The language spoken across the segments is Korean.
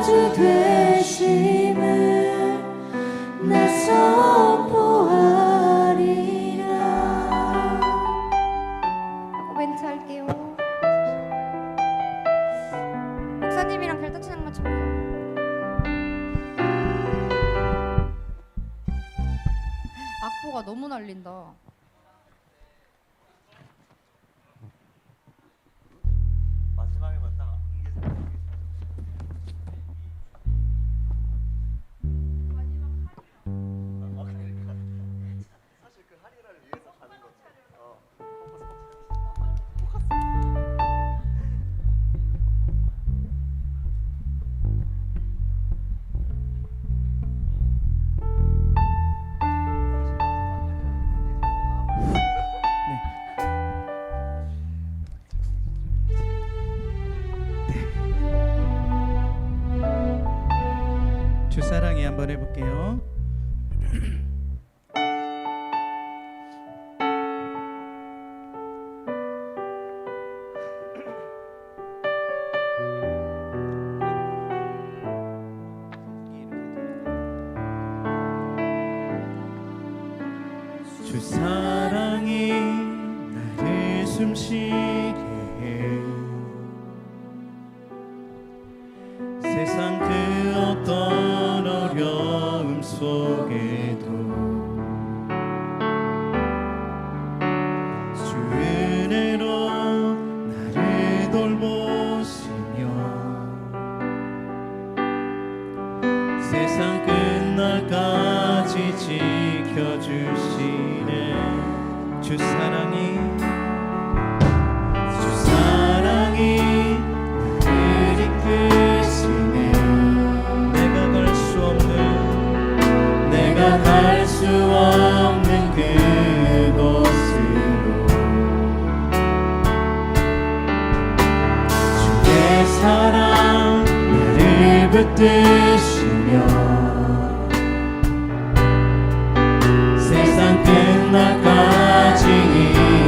주 되심을 나 선포하리라. 멘트 할게요. 목사님이랑 별도 찬양 맞춰볼게요. 악보가 너무 날린다. 마지막에만 딱 사실 그 하리라를 위해서 가는 건데. 주사랑이 한번 해볼게요. 주사랑이 나를 숨쉬게 해. 세상 그 어떤 어려움 속에도 주 은혜로 나를 돌보시며 세상 끝날까지 지켜주시네. 주 사랑이 나를 이끄시네. 내가 갈 수 없는 그곳으로 주의 사랑 나를 붙드시며 세상 끝날까지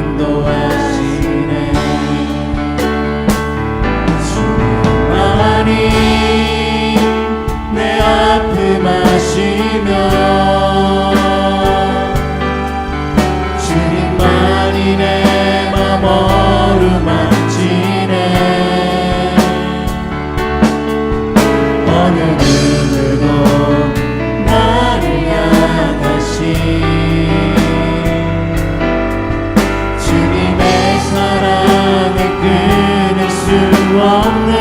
인도하시네. 주님만이 내 아픔 아시며 주님만이 내 맘 어루만지네. 어느 누구도 나를 향하신 주님의 사랑을 끊을 수 없네.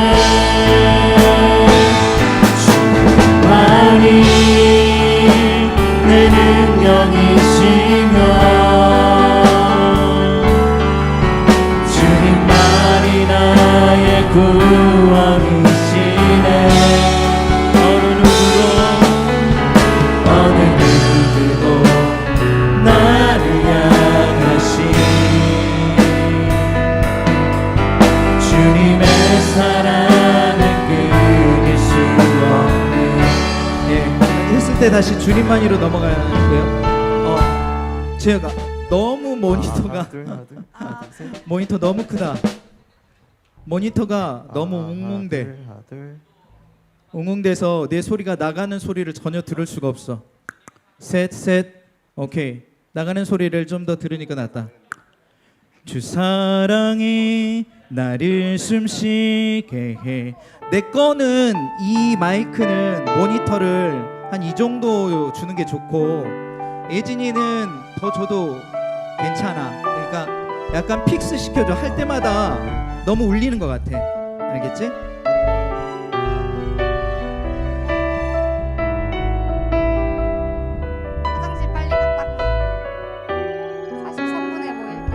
주님만이 내 능력이시며 주님만이 나의 구원이시네. 어느 누구도 나를 향하신 주님의 사랑을 끊을 수 없네. 예, 했을 때 다시 주님만이로 넘어가고요. 제가 너무 모니터가 모니터 너무 크다. 모니터가 너무 웅웅대서 내 소리가 나가는 소리를 전혀 들을 수가 없어. 셋 오케이. 나가는 소리를 좀 더 들으니까 낫다. 주 사랑이 나를 숨쉬게 해. 내 거는 이 마이크는 모니터를 한 이 정도 주는 게 좋고 예진이는 더 줘도 괜찮아. 그러니까 약간 픽스 시켜줘. 할 때마다 너무 울리는 것 같아. 알겠지? 화장실 빨리 갔다 43분에 모일게.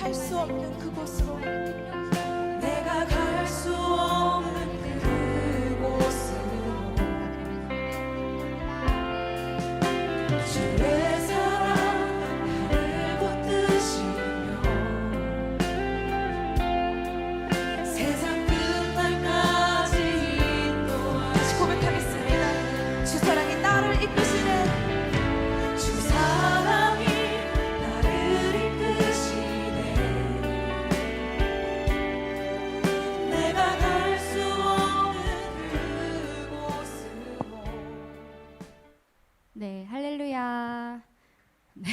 갈 수 없는 그곳으로 내가 갈 수 없는 그곳으로 주의 사랑 나를 붙드시며 세상 끝날까지 인도하시며 다시 고백하겠습니다. 주 사랑이 나를 이끄시네. 주 사랑이 나를 이끄시네 내가 갈 수 없는 그곳으로 네, 할렐루야. 네,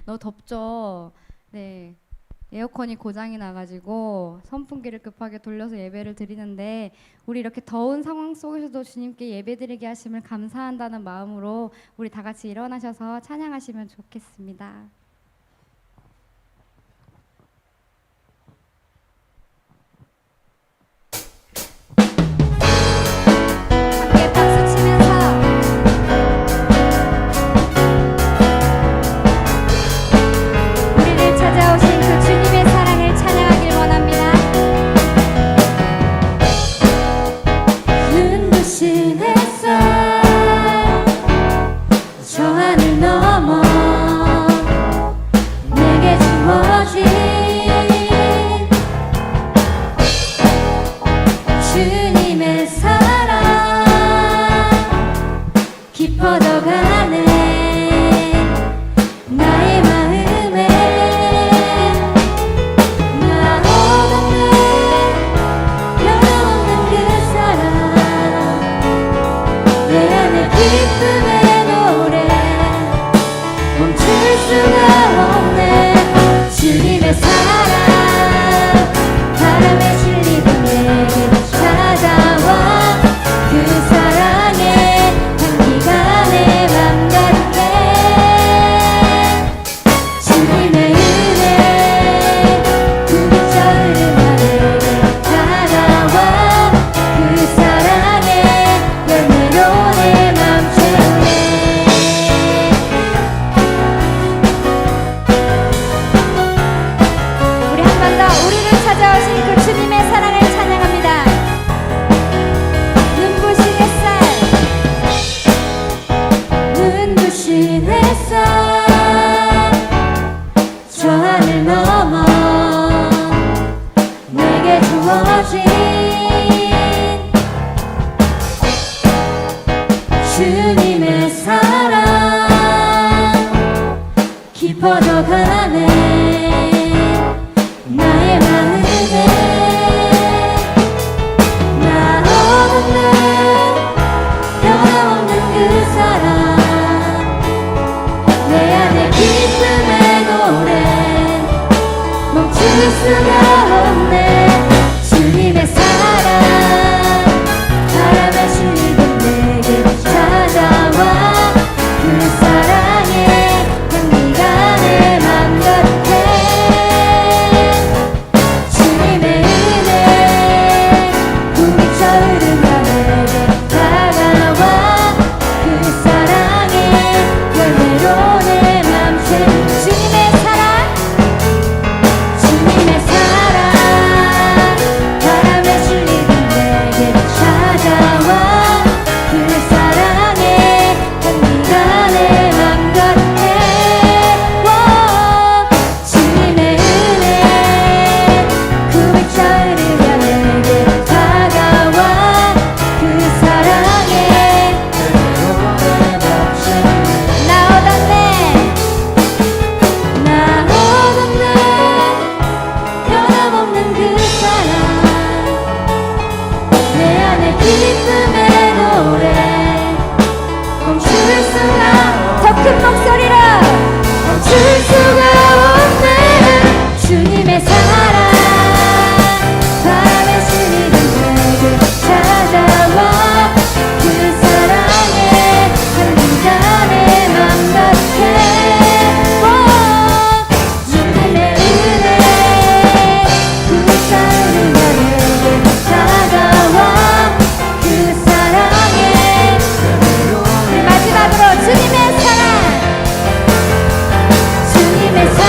너무 덥죠? 네, 에어컨이 고장이 나가지고 선풍기를 급하게 돌려서 예배를 드리는데 우리 이렇게 더운 상황 속에서도 주님께 예배드리게 하심을 감사한다는 마음으로 우리 다 같이 일어나셔서 찬양하시면 좋겠습니다. 함께 박수 치면서 우리를 찾아오신 그 주님의 사랑을 찬양하길 원합니다. 눈부신 햇살 저 하늘 넘어 내게 주어진 주님의 사랑 깊어져가네 나의 마음에 나 없는 변함없는 그 사랑 내 안에 기쁨의 노래 멈출 수가 없네 주님의 사랑 바람에 실리던 내게 찾아와 그 사랑의 향기가 내 맘 가득해 주님의 은혜 부비쳐 흐르며 내게 다가와 그 사랑의 열매로 내 맘 채우네 우리 한 번 더 우리를 찾아오신 그 주님의 사랑을 찬양합니다. 눈부신 햇살 눈부신 햇살 저 하늘 넘어 내게 주어진 주님의 사랑 깊어져가네 나의 마음에 나 없는 변함없는 그 사랑 내 안에 기쁨의 노래 멈출 수가 없네 주님의 사랑 바람에 실리던 내게 찾아와 그 사랑의 향기가 내 맘 가득해 주님의 은혜 부비쳐 흐르며 내게 다가와 그 사랑의 열매로 내 맘 채운 주님의 사랑 주님의 사랑 바람에 실리던 내게 찾아와 그 사랑의 향기가 내 맘 가득해 주님의 은혜 부비쳐 흐르며 내게 다가와 그 사랑의 나 얻었네 나 얻었네 변함없는 그 사랑 내 안에 기쁨의 노래 멈출 수가 더 큰 목소리로 멈출 수가 없네 주님의 사랑 바람에 실리던 내게 찾아와 그 사랑의 향기가 내 맘 가득해 주님의 은혜 부비쳐 흐르며 내게 다가와 그 사랑의 마지막으로 주님의 사랑 주님의 사랑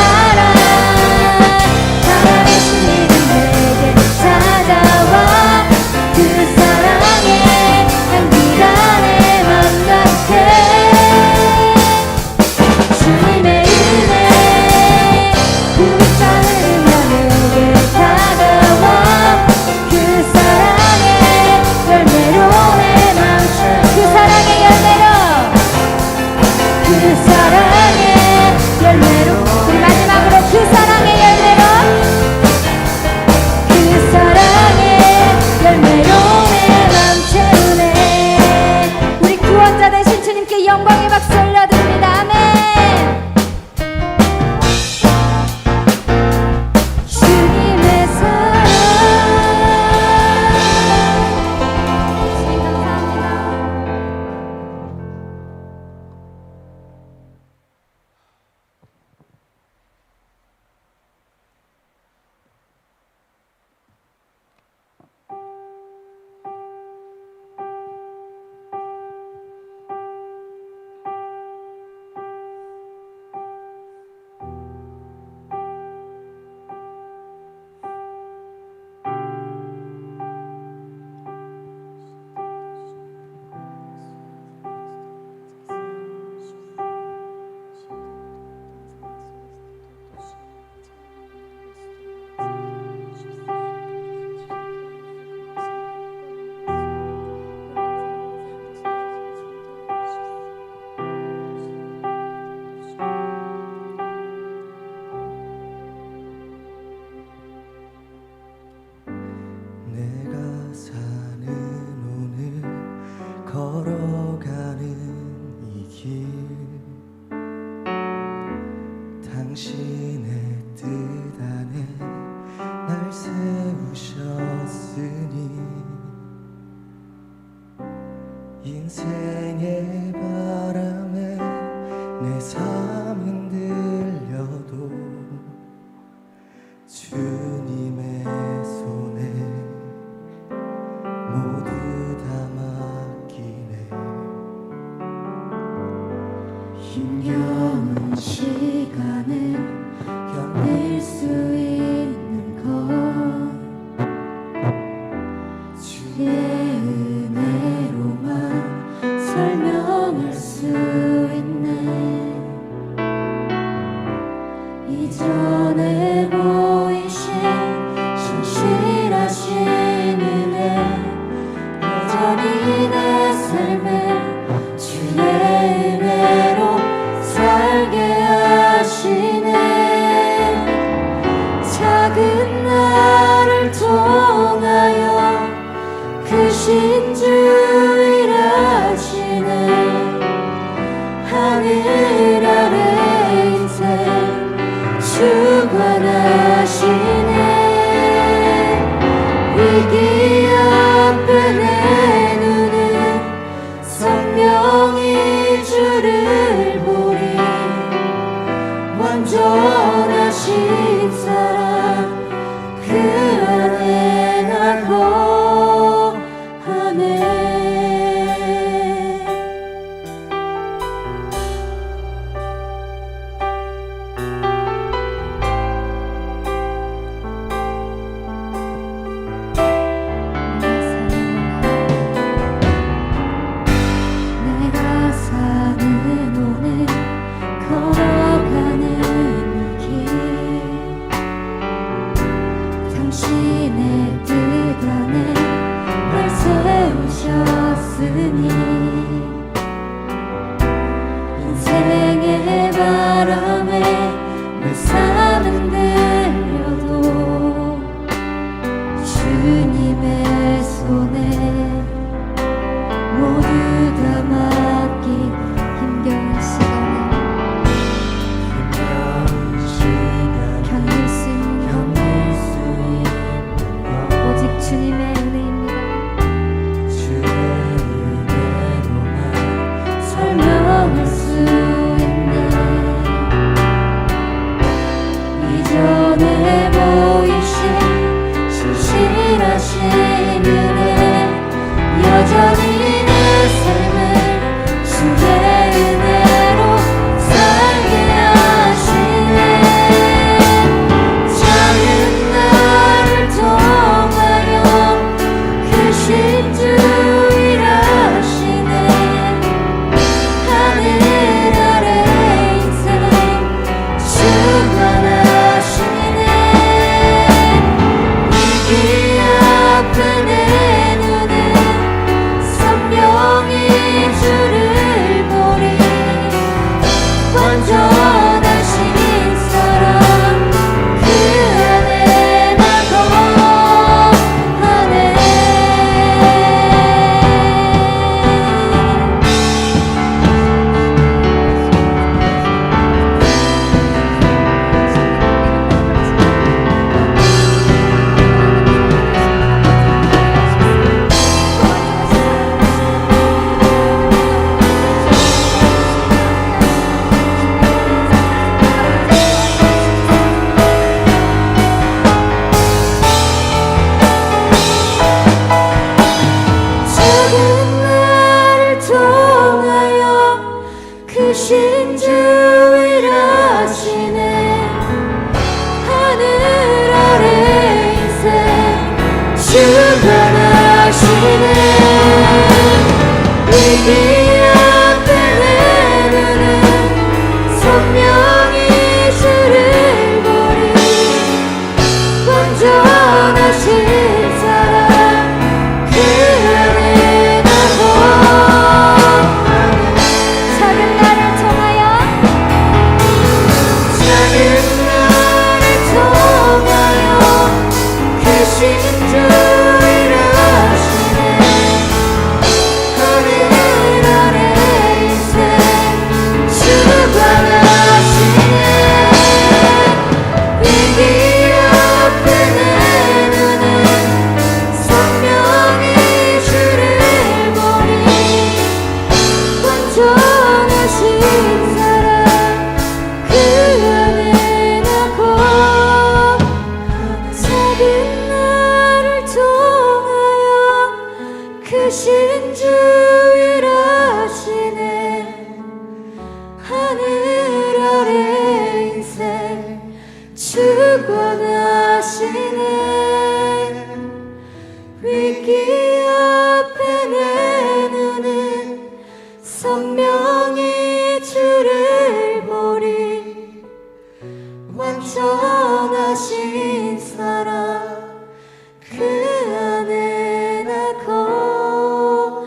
위기 앞에 내 눈은 선명히 주를 보리 완전하신 사랑 그 안에 나 거하네 내가 사는 오늘 걸어가는 이 길 당신의 뜻 안에 날 세우셨으니 인생의 바람에 내 삶은 들려도 주님의 손에 모두 다 맡긴 힘겨운 시간을 견딜 수 있는 것 오직 주님의 은혜입니다. 설명할 수 있네 이전에 보이신 신실하신 은혜 여전히 내 삶을 주의 은혜로 살게 하시네 작은 나를 통하여 크신 주 일하시네 하늘 아래 인생 주관하시네 위기 앞에 내 눈은 선명히 주를 보리 완전하신 사랑 그 안에 나 거하네 작은 나를 통하여 크신 주 일하시네 하늘 아래 인생 주관하시네 위기 앞에 내 눈은 선명히 주를 보리 완전하신 사랑 그 안에 나 거하네 작은 나를 통하여 작은 나를 통하여 크신 주 일하시네 하늘 아래 인생 주관하시네 위기 앞에 내 눈은 선명히 주를 보리 완전하신 사랑 그 안에 나 거하네 작은 나를 통하여 크신 주 일하시네 하늘 아래 인생 주관하시네 위기 앞에 내 눈은 선명히 주를 보리 완전하신 사랑 그 안에 나 거하네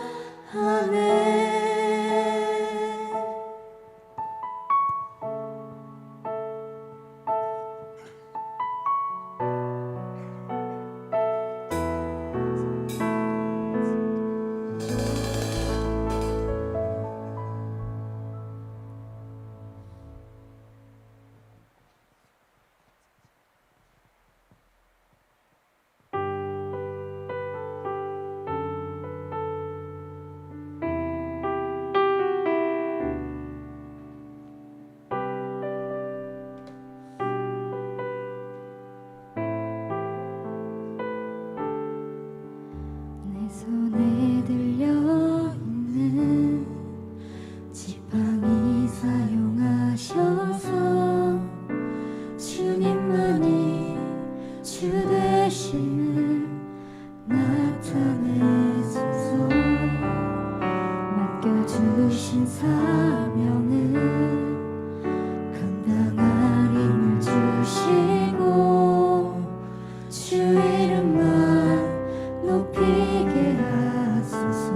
주 이름만 높이게 하소서.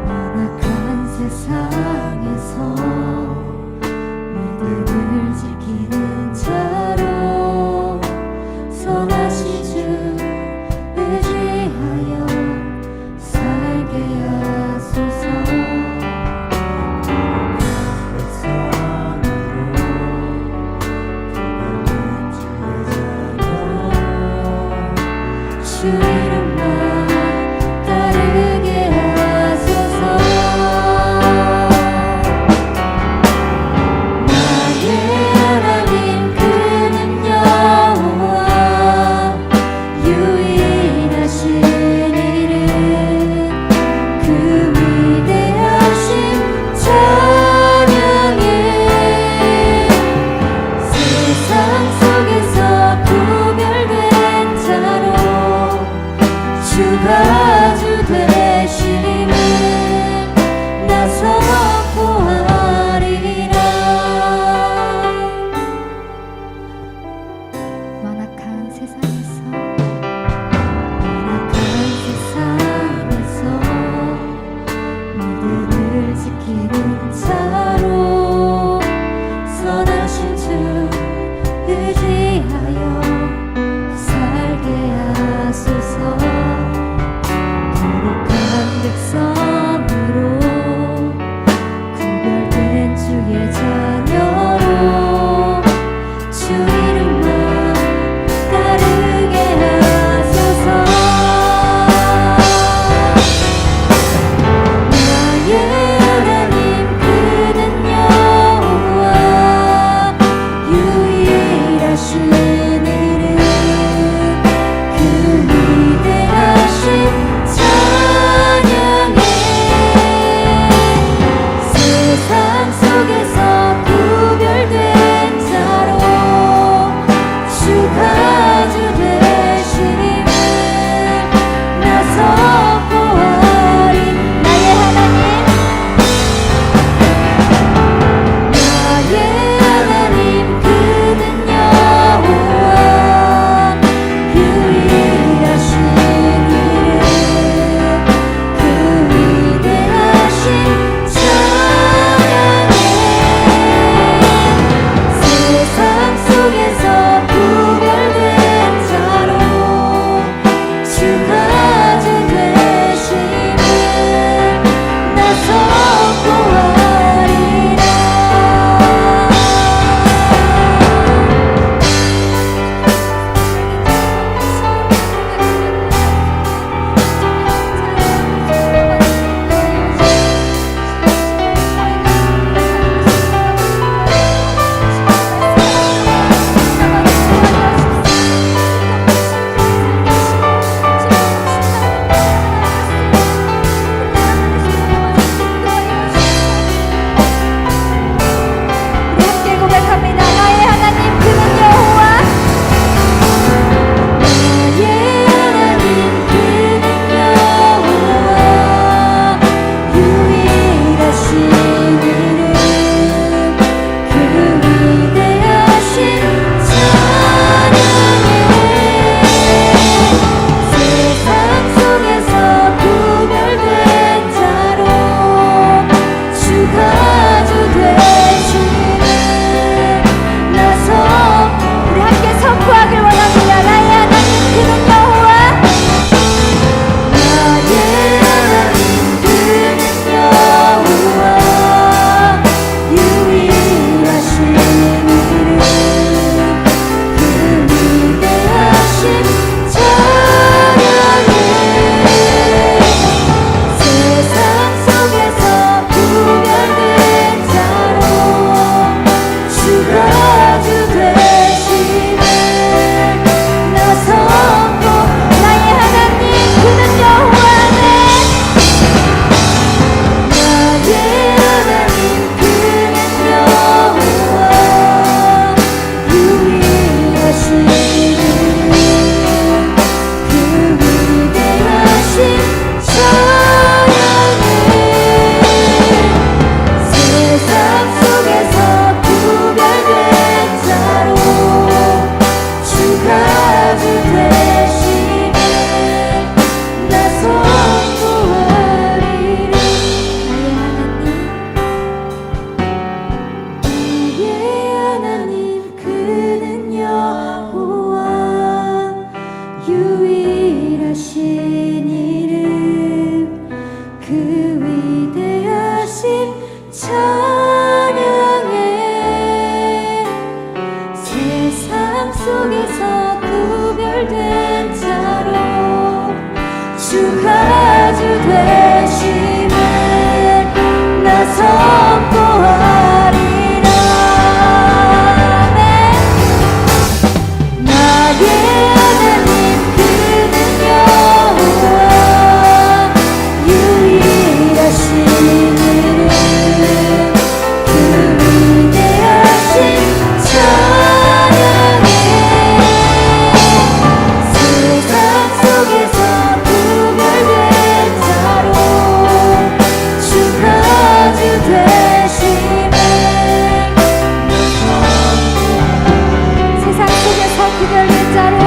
완악한 세상에서 믿음을 지키는 자로 선하신 주 의지하여 살게 하소서. 백성으로 기다린 주의 속에서 구별된 자로 주가 주 되심을 나 선포하리라. 나의 하나님 그는 여호와 유일하신 이름 그 위대하신 찬양해. 세상 속에서 구별된 자로 주가 주 되심을 세상 속에서 구별된 자로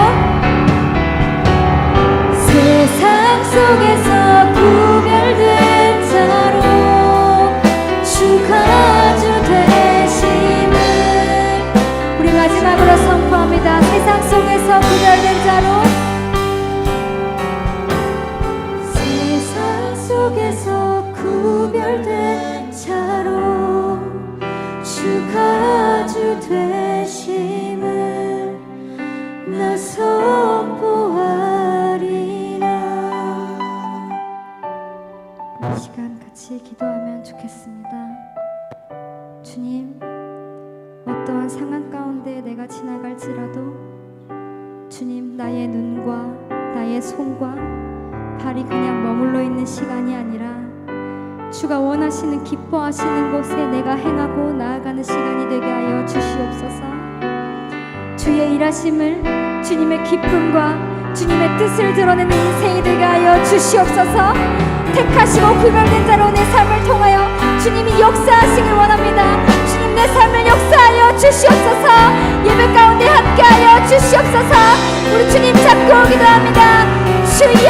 세상 속에서 구별된 자로 주가 주 되심을 우리 마지막으로 선포합니다. 세상 속에서 구별된 자로 세상 속에서 구별된 자로 주가 주 되심을 나 선포하리라. 이 시간 같이 기도하면 좋겠습니다. 주님, 어떠한 상황 가운데 내가 지나갈지라도 주님, 나의 눈과 나의 손과 발이 그냥 머물러 있는 시간이 아니라 주가 원하시는 기뻐하시는 곳에 내가 행하고 나아가는 시간이 되게 하여 주시옵소서. 주의 일하심을, 주님의 기쁨과 주님의 뜻을 드러내는 인생이 되게 하여 주시옵소서. 택하시고 구별된 자로 내 삶을 통하여 주님이 역사하시길 원합니다. 주님, 내 삶을 역사하여 주시옵소서. 예배 가운데 함께하여 주시옵소서. 우리 주님 잡고 기도합니다. 주여,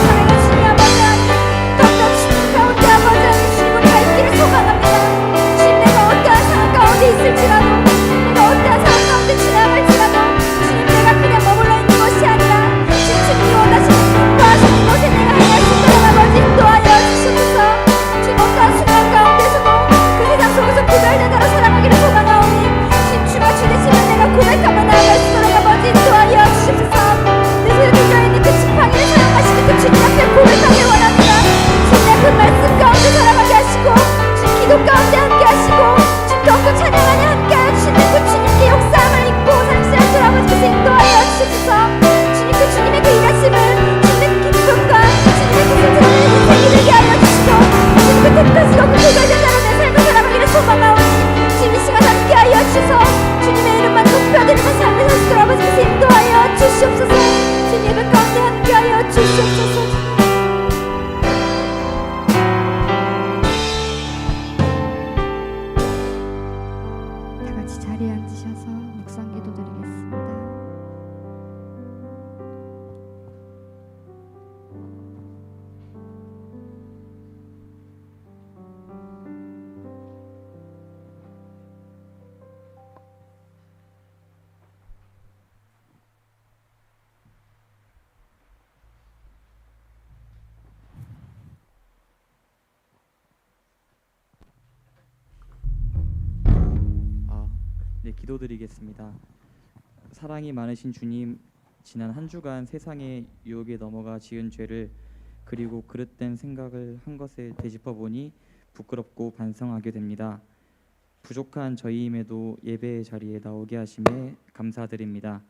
사랑의 주님 아버지 하나님, 더욱더 주님 가운데 아버지 하나님, 주님을 갈 길을 소망합니다. 주님, 내가 어떠한 상황 가운데 있을지라도, 내가 어떠한 상황 가운데 지나갈지라도 주님, 내가 그냥 머물러 있는 것이 아니라 주님이 원하시는 기뻐하시는 곳에 내가 행할 수 있도록 아버지 인도하여 주시옵소서. 주님, 어떠한 순간 가운데서도 그 세상 속에서 구별된 자로 살아가기를 소망하오니 주님, 주가 주되시면 내가 고백하며 나아갈 수 있도록 아버지 인도하여 주시옵소서. 내 손에 들려있는 그 지팡이를 사용하시는 그 주님 앞에 고백하길 원합니다. 주님, 그 말씀 가운데 살아가게 하시고 주님, 기도 가운데 함께 하시고 주님, 더욱더 찬양 안에 함께하여 주시는 그 주님께 역사함을 입고 살수 있도록 아버지께서 인도하여 주시옵소서. 주님, 그 주님의 그 일하심을, 주님의 그 기쁨과 주님의 뜻을 드러내는 인생이 되게 하여 주시고 주님, 그 택하시고 그 구별된 자로 내 삶을 살아가기를 소망하오니 주님, 이 시간 함께하여 주셔서 주님의 이름만 높여드리는 삶을 살 수 있도록 아버지께서 인도하여 주시옵소서. 주님, 예배 가운데 함께하여 주시옵소서. 다 같이 자리에 앉으셔서 묵상 기도 드리겠습니다. 네, 기도드리겠습니다. 사랑이 많으신 주님, 지난 한 주간 세상의 유혹에 넘어가 지은 죄를 그리고 그릇된 생각을 한 것에 되짚어 보니 부끄럽고 반성하게 됩니다. 부족한 저희임에도 예배의 자리에 나오게 하심에 감사드립니다.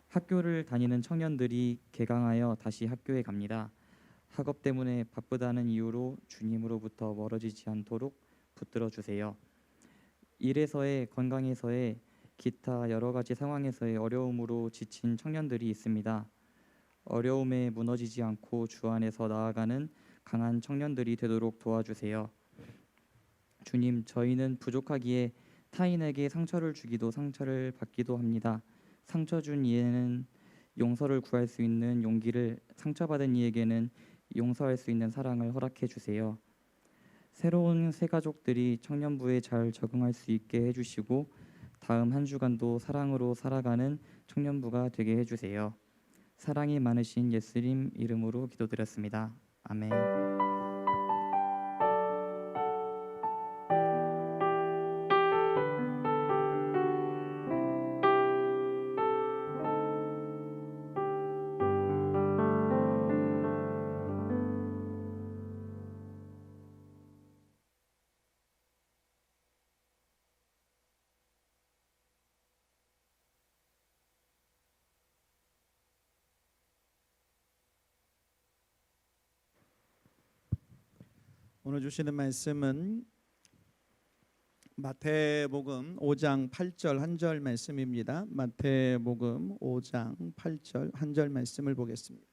학교를 다니는 청년들이 개강하여 다시 학교에 갑니다. 학업 때문에 바쁘다는 이유로 주님으로부터 멀어지지 않도록 붙들어 주세요. 일에서의, 건강에서의, 기타 여러 가지 상황에서의 어려움으로 지친 청년들이 있습니다. 어려움에 무너지지 않고 주 안에서 나아가는 강한 청년들이 되도록 도와주세요. 주님, 저희는 부족하기에 타인에게 상처를 주기도 상처를 받기도 합니다. 상처 준 이에는 용서를 구할 수 있는 용기를, 상처받은 이에게는 용서할 수 있는 사랑을 허락해 주세요. 새로운 새 가족들이 청년부에 잘 적응할 수 있게 해주시고 다음 한 주간도 사랑으로 살아가는 청년부가 되게 해주세요. 사랑이 많으신 예수님 이름으로 기도드렸습니다. 아멘. 오늘 주시는 말씀은 마태복음 5장 8절 한 절 말씀입니다. 마태복음 5장 8절 한 절 말씀을 보겠습니다.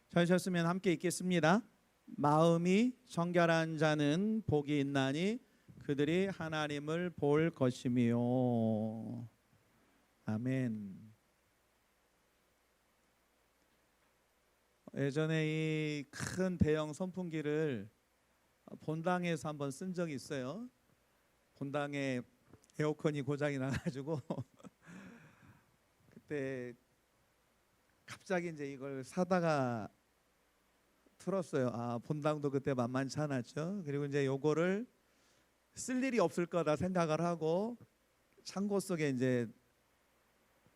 찾으셨으면 함께 읽겠습니다. 마음이 정결한 자는 복이 있나니 그들이 하나님을 볼 것이며. 아멘. 예전에 이 큰 대형 선풍기를 본당에서 한번 쓴 적이 있어요. 본당에 에어컨이 고장이 나가지고 그때 갑자기 이제 이걸 사다가 틀었어요. 아, 본당도 그때 만만치 않았죠. 그리고 이제 요거를 쓸 일이 없을 거다 생각을 하고 창고 속에 이제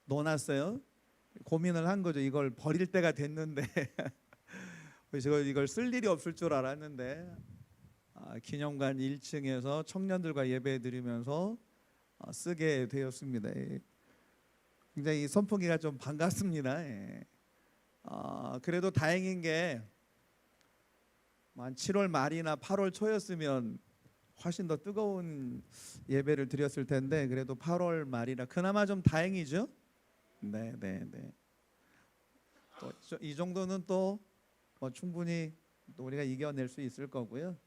넣어놨어요. 고민을 한 거죠. 이걸 버릴 때가 됐는데 이걸 쓸 일이 없을 줄 알았는데 기념관 1층에서 청년들과 예배 드리면서 쓰게 되었습니다. 굉장히 이 선풍기가 좀 반갑습니다. 그래도 다행인 게 한 7월 말이나 8월 초였으면 훨씬 더 뜨거운 예배를 드렸을 텐데 그래도 8월 말이라 그나마 좀 다행이죠. 네. 또 이 정도는 또 충분히 또 우리가 이겨낼 수 있을 거고요.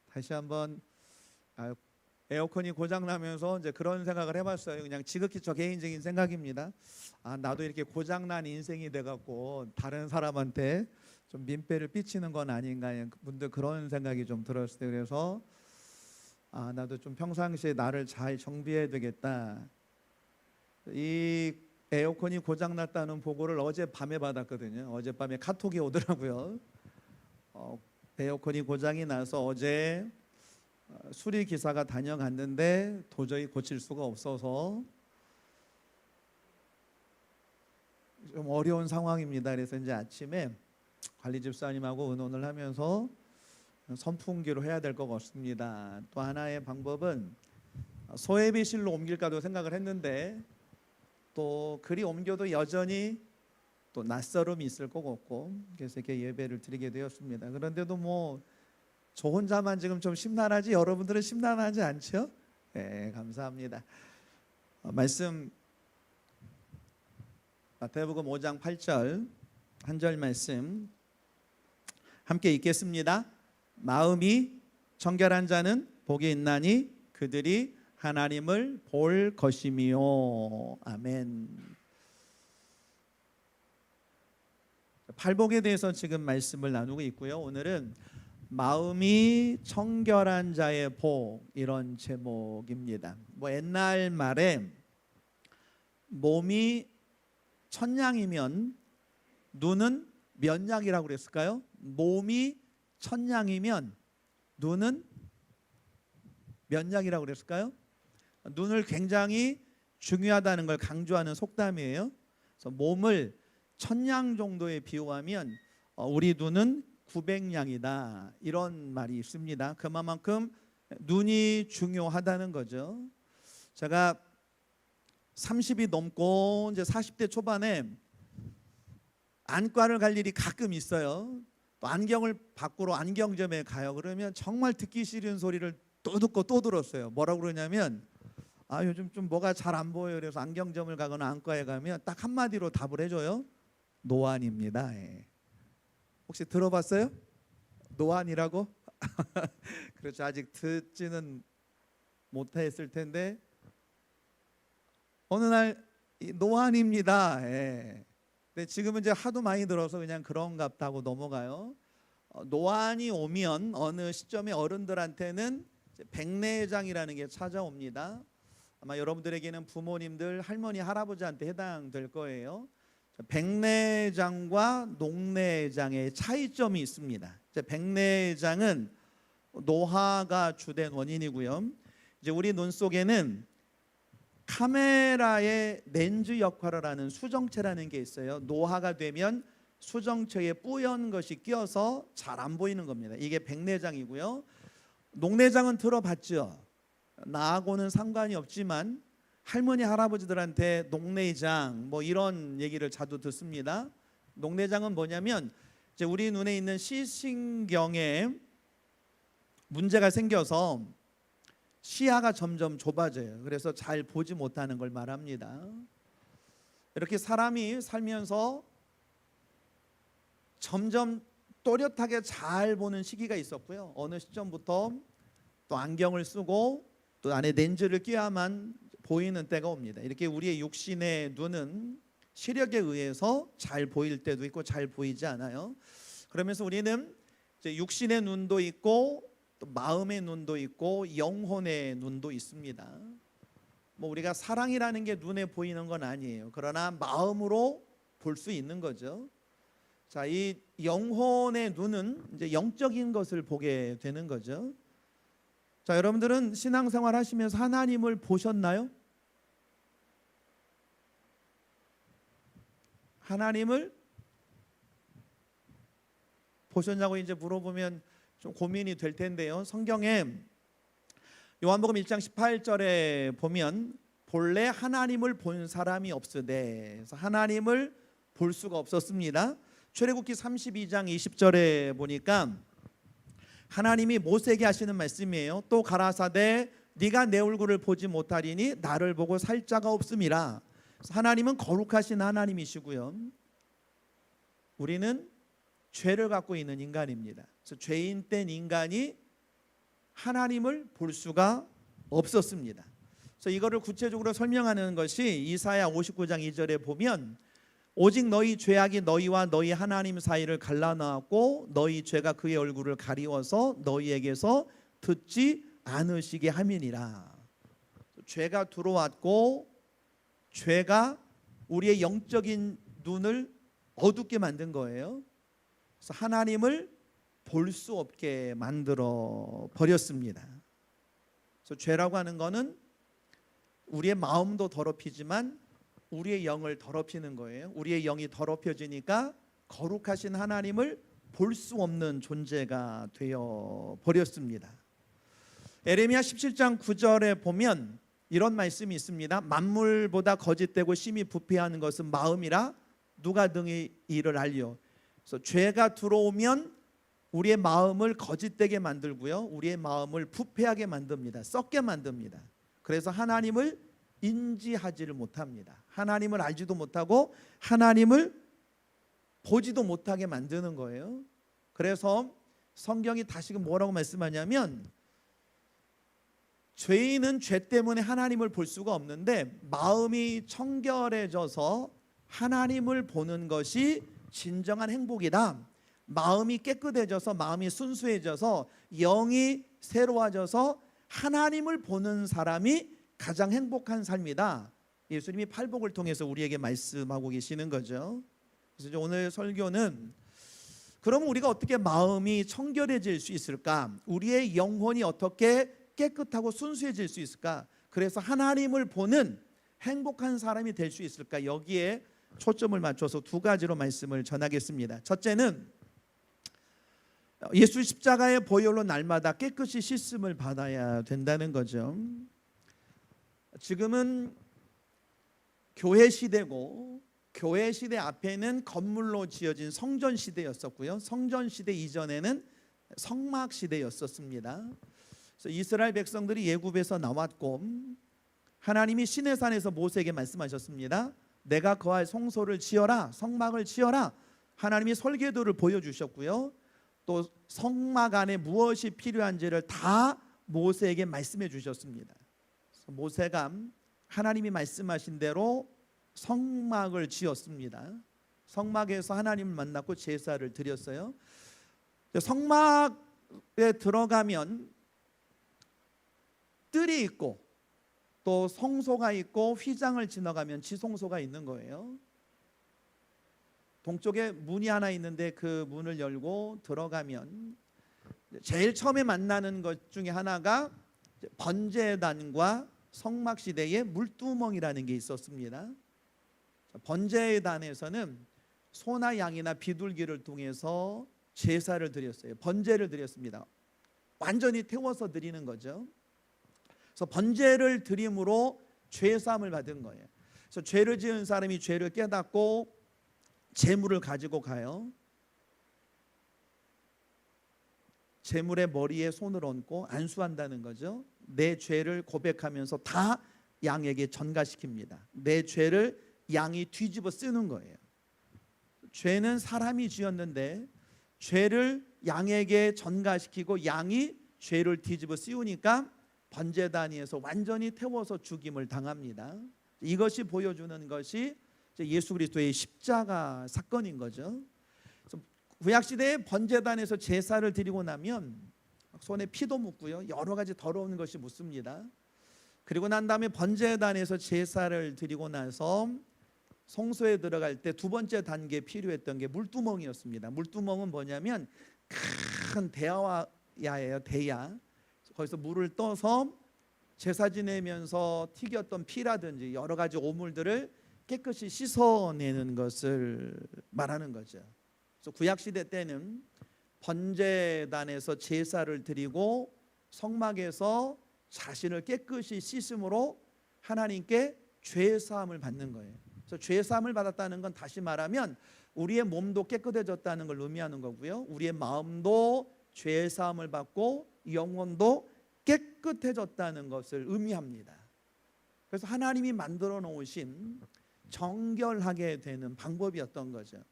다시 한번 에어컨이 고장 나면서 이제 그런 생각을 해봤어요. 그냥 지극히 저 개인적인 생각입니다. 나도 이렇게 고장 난 인생이 돼갖고 다른 사람한테 좀 민폐를 끼치는 건 아닌가 문득 그런 생각이 좀 들었어요. 그래서 나도 좀 평상시에 나를 잘 정비해야 되겠다. 이 에어컨이 고장 났다는 보고를 어젯밤에 받았거든요. 어젯밤에 카톡이 오더라고요. 에어컨이 고장이 나서 어제 수리 기사가 다녀갔는데 도저히 고칠 수가 없어서 좀 어려운 상황입니다. 그래서 이제 아침에 관리 집사님하고 의논을 하면서 선풍기로 해야 될 것 같습니다. 또 하나의 방법은 소외비실로 옮길까도 생각을 했는데 또 그리 옮겨도 여전히 또 낯설음이 있을 것 같고 그래서 이렇게 예배를 드리게 되었습니다. 그런데도 뭐 저 혼자만 지금 좀 심란하지 여러분들은 심란하지 않죠? 네, 감사합니다. 말씀 마태복음 5장 8절 한 절 말씀 함께 읽겠습니다. 마음이 정결한 자는 복이 있나니 그들이 하나님을 볼 것이며. 아멘. 팔복에 대해서 지금 말씀을 나누고 있고요. 오늘은 마음이 청결한 자의 복 이런 제목입니다. 옛날 말에 몸이 천냥이면 눈은 몇 냥이라고 그랬을까요? 몸이 천냥이면 눈은 몇 냥이라고 그랬을까요? 눈을 굉장히 중요하다는 걸 강조하는 속담이에요. 그래서 몸을 1000냥 정도에 비유하면 우리 눈은 900냥이다 이런 말이 있습니다. 그만큼 눈이 중요하다는 거죠. 제가 30이 넘고 이제 40대 초반에 안과를 갈 일이 가끔 있어요. 또 안경을 바꾸러 안경점에 가요. 그러면 정말 듣기 싫은 소리를 또 듣고 또 들었어요. 뭐라고 그러냐면 요즘 좀 뭐가 잘 안 보여요. 그래서 안경점을 가거나 안과에 가면 딱 한마디로 답을 해줘요. 노안입니다. 혹시 들어봤어요? 노안이라고? 그렇죠. 아직 듣지는 못했을 텐데 어느 날 노안입니다. 근데 지금은 이제 하도 많이 들어서 그냥 그런갑다 하고 넘어가요. 노안이 오면 어느 시점에 어른들한테는 백내장이라는 게 찾아옵니다. 아마 여러분들에게는 부모님들, 할머니, 할아버지한테 해당될 거예요. 백내장과 녹내장의 차이점이 있습니다. 백내장은 노화가 주된 원인이고요. 이제 우리 눈 속에는 카메라의 렌즈 역할을 하는 수정체라는 게 있어요. 노화가 되면 수정체에 뿌연 것이 끼어서 잘 안 보이는 겁니다. 이게 백내장이고요. 녹내장은 들어봤죠. 나하고는 상관이 없지만 할머니 할아버지들한테 녹내장 이런 얘기를 자주 듣습니다. 녹내장은 뭐냐면 이제 우리 눈에 있는 시신경에 문제가 생겨서 시야가 점점 좁아져요. 그래서 잘 보지 못하는 걸 말합니다. 이렇게 사람이 살면서 점점 또렷하게 잘 보는 시기가 있었고요. 어느 시점부터 또 안경을 쓰고 또 안에 렌즈를 끼야만 보이는 때가 옵니다. 이렇게 우리의 육신의 눈은 시력에 의해서 잘 보일 때도 있고 잘 보이지 않아요. 그러면서 우리는 이제 육신의 눈도 있고 또 마음의 눈도 있고 영혼의 눈도 있습니다. 뭐 우리가 사랑이라는 게 눈에 보이는 건 아니에요. 그러나 마음으로 볼 수 있는 거죠. 자, 이 영혼의 눈은 이제 영적인 것을 보게 되는 거죠. 자, 여러분들은 신앙생활 하시면서 하나님을 보셨나요? 하나님을 보셨냐고 이제 물어보면 좀 고민이 될 텐데요. 성경에 요한복음 1장 18절에 보면 본래 하나님을 본 사람이 없으되, 그래서 하나님을 볼 수가 없었습니다. 출애굽기 32장 20절에 보니까 하나님이 모세에게 하시는 말씀이에요. 또 가라사대 네가 내 얼굴을 보지 못하리니 나를 보고 살 자가 없음이라. 하나님은 거룩하신 하나님이시고요. 우리는 죄를 갖고 있는 인간입니다. 그래서 죄인 된 인간이 하나님을 볼 수가 없었습니다. 그래서 이거를 구체적으로 설명하는 것이 이사야 59장 2절에 보면 오직 너희 죄악이 너희와 너희 하나님 사이를 갈라놓았고 너희 죄가 그의 얼굴을 가리워서 너희에게서 듣지 않으시게 함이니라. 죄가 들어왔고 죄가 우리의 영적인 눈을 어둡게 만든 거예요. 그래서 하나님을 볼 수 없게 만들어 버렸습니다. 그래서 죄라고 하는 것은 우리의 마음도 더럽히지만 우리의 영을 더럽히는 거예요. 우리의 영이 더럽혀지니까 거룩하신 하나님을 볼 수 없는 존재가 되어 버렸습니다. 에레미야 17장 9절에 보면 이런 말씀이 있습니다. 만물보다 거짓되고 심히 부패하는 것은 마음이라 누가 등의 이를 알려. 그래서 죄가 들어오면 우리의 마음을 거짓되게 만들고요, 우리의 마음을 부패하게 만듭니다. 썩게 만듭니다. 그래서 하나님을 인지하지를 못합니다. 하나님을 알지도 못하고 하나님을 보지도 못하게 만드는 거예요. 그래서 성경이 다시금 뭐라고 말씀하냐면 죄인은 죄 때문에 하나님을 볼 수가 없는데 마음이 청결해져서 하나님을 보는 것이 진정한 행복이다. 마음이 깨끗해져서 마음이 순수해져서 영이 새로워져서 하나님을 보는 사람이 가장 행복한 삶이다. 예수님이 팔복을 통해서 우리에게 말씀하고 계시는 거죠. 그래서 오늘 설교는 그럼 우리가 어떻게 마음이 청결해질 수 있을까? 우리의 영혼이 어떻게 깨끗하고 순수해질 수 있을까? 그래서 하나님을 보는 행복한 사람이 될 수 있을까? 여기에 초점을 맞춰서 두 가지로 말씀을 전하겠습니다. 첫째는 예수 십자가의 보혈로 날마다 깨끗이 씻음을 받아야 된다는 거죠. 지금은 교회 시대고 교회 시대 앞에는 건물로 지어진 성전 시대였었고요. 성전 시대 이전에는 성막 시대였었습니다. 그래서 이스라엘 백성들이 애굽에서 나왔고 하나님이 시내산에서 모세에게 말씀하셨습니다. 내가 거할 성소를 지어라, 성막을 지어라. 하나님이 설계도를 보여주셨고요. 또 성막 안에 무엇이 필요한지를 다 모세에게 말씀해 주셨습니다. 모세가 하나님이 말씀하신 대로 성막을 지었습니다. 성막에서 하나님을 만났고 제사를 드렸어요. 성막에 들어가면 뜰이 있고 또 성소가 있고 휘장을 지나가면 지성소가 있는 거예요. 동쪽에 문이 하나 있는데 그 문을 열고 들어가면 제일 처음에 만나는 것 중에 하나가 번제단과 성막 시대에 물두멍이라는 게 있었습니다. 번제단에서는 소나 양이나 비둘기를 통해서 제사를 드렸어요. 번제를 드렸습니다. 완전히 태워서 드리는 거죠. 그래서 번제를 드림으로 죄 사함을 받은 거예요. 그래서 죄를 지은 사람이 죄를 깨닫고 제물을 가지고 가요. 재물의 머리에 손을 얹고 안수한다는 거죠. 내 죄를 고백하면서 다 양에게 전가시킵니다. 내 죄를 양이 뒤집어 쓰는 거예요. 죄는 사람이 지었는데 죄를 양에게 전가시키고 양이 죄를 뒤집어 씌우니까 번제단위에서 완전히 태워서 죽임을 당합니다. 이것이 보여주는 것이 예수 그리스도의 십자가 사건인 거죠. 구약시대에 번제단에서 제사를 드리고 나면 손에 피도 묻고요, 여러 가지 더러운 것이 묻습니다. 그리고 난 다음에 번제단에서 제사를 드리고 나서 성소에 들어갈 때 두 번째 단계에 필요했던 게 물두멍이었습니다. 물두멍은 뭐냐면 큰 대야예요. 대야. 거기서 물을 떠서 제사 지내면서 튀겼던 피라든지 여러 가지 오물들을 깨끗이 씻어내는 것을 말하는 거죠. 그래서 구약 시대 때는 번제단에서 제사를 드리고 성막에서 자신을 깨끗이 씻음으로 하나님께 죄 사함을 받는 거예요. 그래서 죄 사함을 받았다는 건 다시 말하면 우리의 몸도 깨끗해졌다는 걸 의미하는 거고요. 우리의 마음도 죄 사함을 받고 영혼도 깨끗해졌다는 것을 의미합니다. 그래서 하나님이 만들어 놓으신 정결하게 되는 방법이었던 거죠.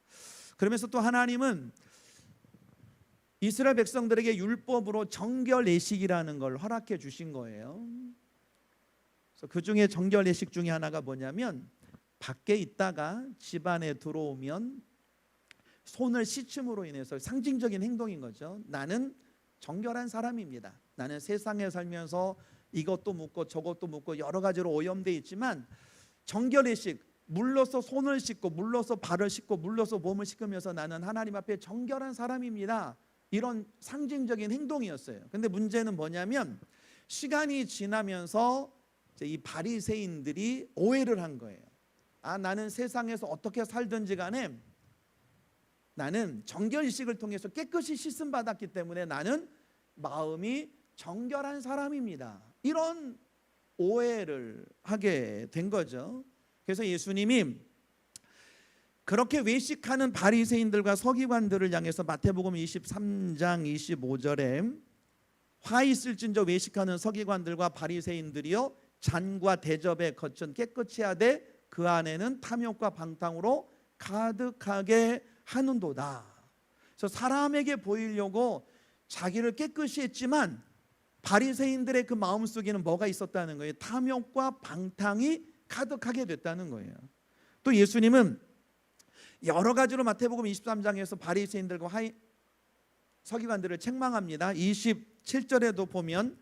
그러면서 또 하나님은 이스라엘 백성들에게 율법으로 정결 예식이라는 걸 허락해 주신 거예요. 그래서 그 중에 정결 예식 중에 하나가 뭐냐면 밖에 있다가 집 안에 들어오면 손을 씻음으로 인해서 상징적인 행동인 거죠. 나는 정결한 사람입니다. 나는 세상에 살면서 이것도 묻고 저것도 묻고 여러 가지로 오염되어 있지만 정결 예식, 물로서 손을 씻고 물로서 발을 씻고 물로서 몸을 씻으면서 나는 하나님 앞에 정결한 사람입니다. 이런 상징적인 행동이었어요. 근데 문제는 뭐냐면 시간이 지나면서 이 바리새인들이 오해를 한 거예요. 나는 세상에서 어떻게 살든지 간에 나는 정결의식을 통해서 깨끗이 씻음 받았기 때문에 나는 마음이 정결한 사람입니다. 이런 오해를 하게 된 거죠. 그래서 예수님이 그렇게 외식하는 바리새인들과 서기관들을 향해서 마태복음 23장 25절에 화 있을진저 외식하는 서기관들과 바리새인들이여 잔과 대접에 거천 깨끗이 하되 그 안에는 탐욕과 방탕으로 가득하게 하는도다. 그래서 사람에게 보이려고 자기를 깨끗이 했지만 바리새인들의 그 마음속에는 뭐가 있었다는 거예요? 탐욕과 방탕이 가득하게 됐다는 거예요. 또 예수님은 여러 가지로 마태복음 23장에서 바리새인들과 서기관들을 책망합니다. 27절에도 보면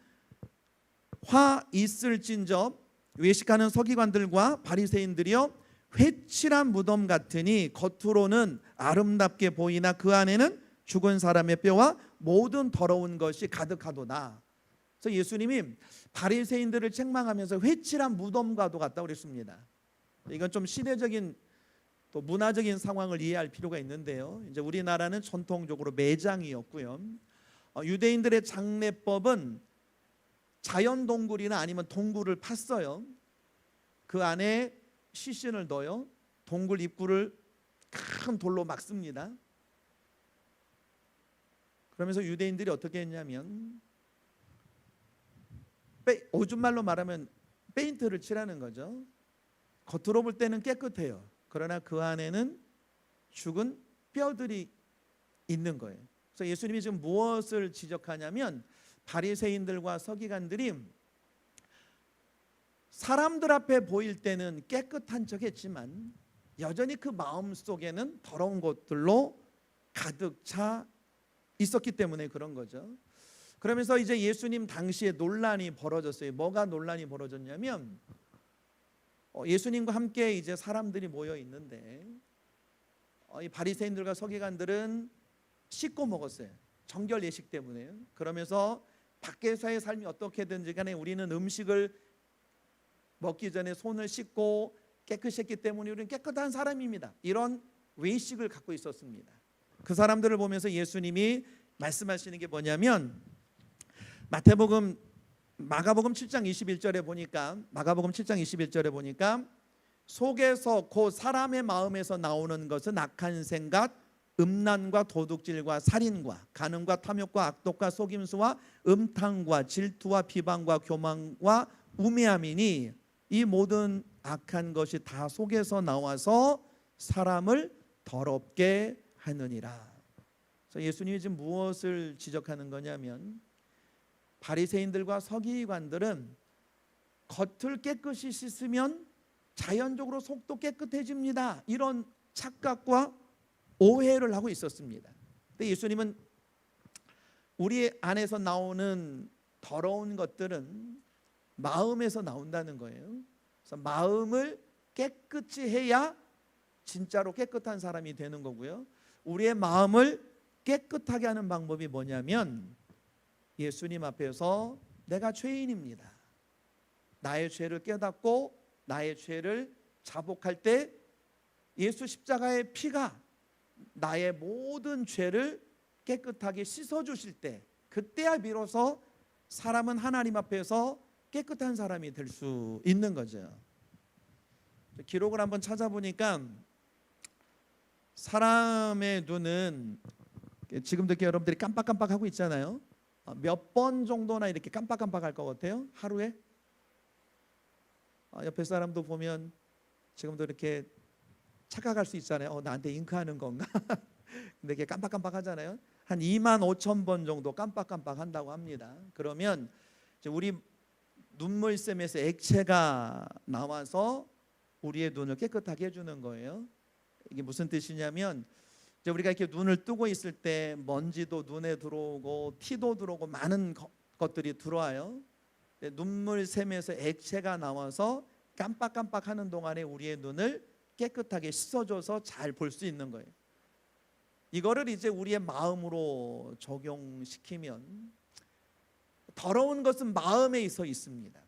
화 있을진저 외식하는 서기관들과 바리새인들이여 회칠한 무덤 같으니 겉으로는 아름답게 보이나 그 안에는 죽은 사람의 뼈와 모든 더러운 것이 가득하도다. 그래서 예수님이 바리새인들을 책망하면서 회칠한 무덤과도 같다고 그랬습니다. 이건 좀 시대적인 또 문화적인 상황을 이해할 필요가 있는데요. 이제 우리나라는 전통적으로 매장이었고요. 유대인들의 장례법은 자연 동굴이나 아니면 동굴을 팠어요. 그 안에 시신을 넣어요. 동굴 입구를 큰 돌로 막습니다. 그러면서 유대인들이 어떻게 했냐면 요즘 말로 말하면 페인트를 칠하는 거죠. 겉으로 볼 때는 깨끗해요. 그러나 그 안에는 죽은 뼈들이 있는 거예요. 그래서 예수님이 지금 무엇을 지적하냐면 바리새인들과 서기관들이 사람들 앞에 보일 때는 깨끗한 척 했지만 여전히 그 마음 속에는 더러운 것들로 가득 차 있었기 때문에 그런 거죠. 그러면서 이제 예수님 당시에 논란이 벌어졌어요. 뭐가 논란이 벌어졌냐면 예수님과 함께 이제 사람들이 모여 있는데 이 바리새인들과 서기관들은 씻고 먹었어요. 정결 예식 때문에요. 그러면서 밖에서의 삶이 어떻게든지 간에 우리는 음식을 먹기 전에 손을 씻고 깨끗이 했기 때문에 우리는 깨끗한 사람입니다. 이런 외식을 갖고 있었습니다. 그 사람들을 보면서 예수님이 말씀하시는 게 뭐냐면 마가복음 7장 21절에 보니까 속에서 곧 사람의 마음에서 나오는 것은 악한 생각, 음란과 도둑질과 살인과 간음과 탐욕과 악독과 속임수와 음탕과 질투와 비방과 교만과 우매함이니 이 모든 악한 것이 다 속에서 나와서 사람을 더럽게 하느니라. 그래서 예수님이 지금 무엇을 지적하는 거냐면 바리새인들과 서기관들은 겉을 깨끗이 씻으면 자연적으로 속도 깨끗해집니다. 이런 착각과 오해를 하고 있었습니다. 근데 예수님은 우리 안에서 나오는 더러운 것들은 마음에서 나온다는 거예요. 그래서 마음을 깨끗이 해야 진짜로 깨끗한 사람이 되는 거고요. 우리의 마음을 깨끗하게 하는 방법이 뭐냐면 예수님 앞에서 내가 죄인입니다. 나의 죄를 깨닫고 나의 죄를 자복할 때 예수 십자가의 피가 나의 모든 죄를 깨끗하게 씻어주실 때 그때야 비로소 사람은 하나님 앞에서 깨끗한 사람이 될 수 있는 거죠. 기록을 한번 찾아보니까 사람의 눈은 지금도 이렇게 여러분들이 깜빡깜빡하고 있잖아요. 몇 번 정도나 이렇게 깜빡깜빡할 것 같아요? 하루에? 옆에 사람도 보면 지금도 이렇게 착각할 수 있잖아요. 나한테 잉크하는 건가? 근데 이게 깜빡깜빡 하잖아요. 한 25,000번 정도 깜빡깜빡 한다고 합니다. 그러면 이제 우리 눈물샘에서 액체가 나와서 우리의 눈을 깨끗하게 해주는 거예요. 이게 무슨 뜻이냐면 이제 우리가 이렇게 눈을 뜨고 있을 때 먼지도 눈에 들어오고 티도 들어오고 많은 것들이 들어와요. 눈물샘에서 액체가 나와서 깜빡깜빡하는 동안에 우리의 눈을 깨끗하게 씻어줘서 잘 볼 수 있는 거예요. 이거를 이제 우리의 마음으로 적용시키면 더러운 것은 마음에 있습니다.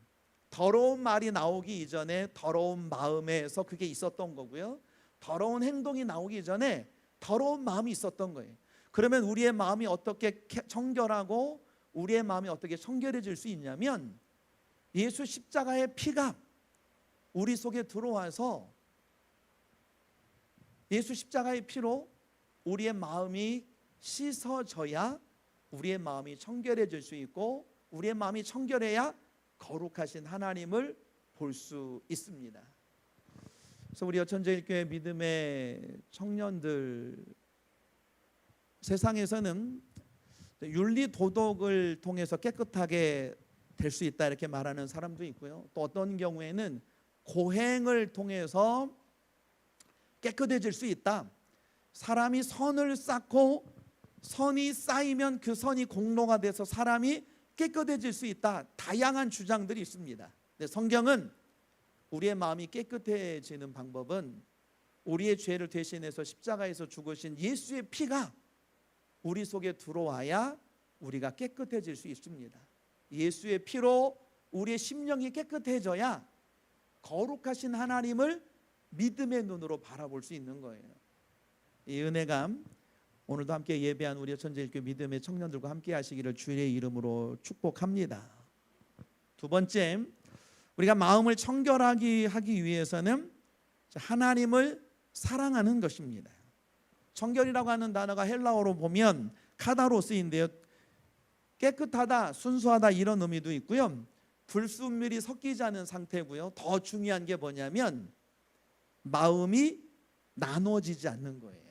더러운 말이 나오기 이전에 더러운 마음에서 그게 있었던 거고요. 더러운 행동이 나오기 전에 더러운 마음이 있었던 거예요. 그러면 우리의 마음이 어떻게 청결하고 우리의 마음이 어떻게 청결해질 수 있냐면 예수 십자가의 피가 우리 속에 들어와서 예수 십자가의 피로 우리의 마음이 씻어져야 우리의 마음이 청결해질 수 있고 우리의 마음이 청결해야 거룩하신 하나님을 볼 수 있습니다. 그래서 우리 여천제일교회 믿음의 청년들 세상에서는 윤리 도덕을 통해서 깨끗하게 될 수 있다 이렇게 말하는 사람도 있고요. 또 어떤 경우에는 고행을 통해서 깨끗해질 수 있다. 사람이 선을 쌓고 선이 쌓이면 그 선이 공로가 돼서 사람이 깨끗해질 수 있다. 다양한 주장들이 있습니다. 근데 성경은 우리의 마음이 깨끗해지는 방법은 우리의 죄를 대신해서 십자가에서 죽으신 예수의 피가 우리 속에 들어와야 우리가 깨끗해질 수 있습니다. 예수의 피로 우리의 심령이 깨끗해져야 거룩하신 하나님을 믿음의 눈으로 바라볼 수 있는 거예요. 이 은혜감 오늘도 함께 예배한 우리 천재일교 믿음의 청년들과 함께 하시기를 주의 이름으로 축복합니다. 두 번째, 우리가 마음을 청결하게 하기 위해서는 하나님을 사랑하는 것입니다. 청결이라고 하는 단어가 헬라어로 보면 카다로스인데요. 깨끗하다, 순수하다 이런 의미도 있고요. 불순물이 섞이지 않은 상태고요. 더 중요한 게 뭐냐면 마음이 나눠지지 않는 거예요.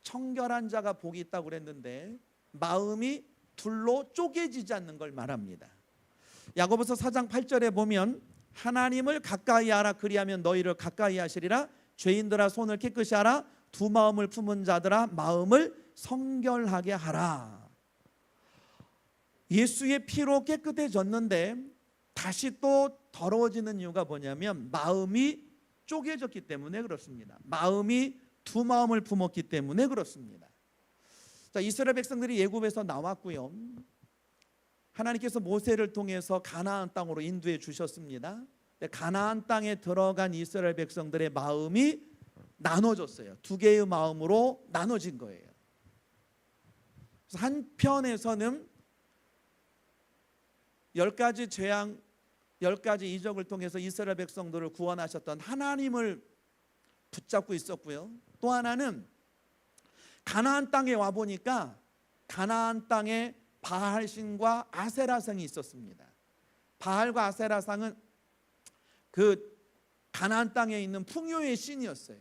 청결한 자가 복이 있다고 그랬는데 마음이 둘로 쪼개지지 않는 걸 말합니다. 야고보서 4장 8절에 보면 하나님을 가까이 하라 그리하면 너희를 가까이 하시리라. 죄인들아 손을 깨끗이 하라. 두 마음을 품은 자들아 마음을 성결하게 하라. 예수의 피로 깨끗해졌는데 다시 또 더러워지는 이유가 뭐냐면 마음이 쪼개졌기 때문에 그렇습니다. 마음이 두 마음을 품었기 때문에 그렇습니다. 자, 이스라엘 백성들이 애굽에서 나왔고요. 하나님께서 모세를 통해서 가나안 땅으로 인도해 주셨습니다. 가나안 땅에 들어간 이스라엘 백성들의 마음이 나눠졌어요. 두 개의 마음으로 나눠진 거예요. 한편에서는 10가지 재앙, 10가지 이적을 통해서 이스라엘 백성들을 구원하셨던 하나님을 붙잡고 있었고요. 또 하나는 가나안 땅에 와 보니까 가나안 땅에 바알신과 아세라상이 있었습니다. 바알과 아세라상은 그 가나안 땅에 있는 풍요의 신이었어요.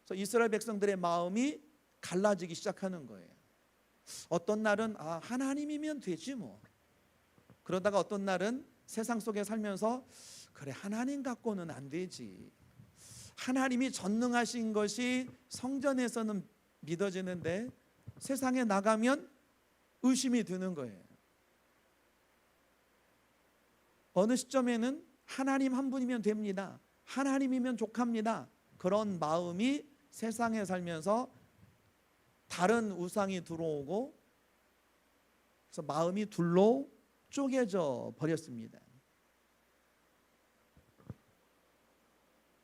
그래서 이스라엘 백성들의 마음이 갈라지기 시작하는 거예요. 어떤 날은 하나님이면 되지 뭐. 그러다가 어떤 날은 세상 속에 살면서 그래 하나님 갖고는 안 되지. 하나님이 전능하신 것이 성전에서는 믿어지는데 세상에 나가면 의심이 드는 거예요. 어느 시점에는 하나님 한 분이면 됩니다. 하나님이면 족합니다. 그런 마음이 세상에 살면서 다른 우상이 들어오고 그래서 마음이 둘로 쪼개져 버렸습니다.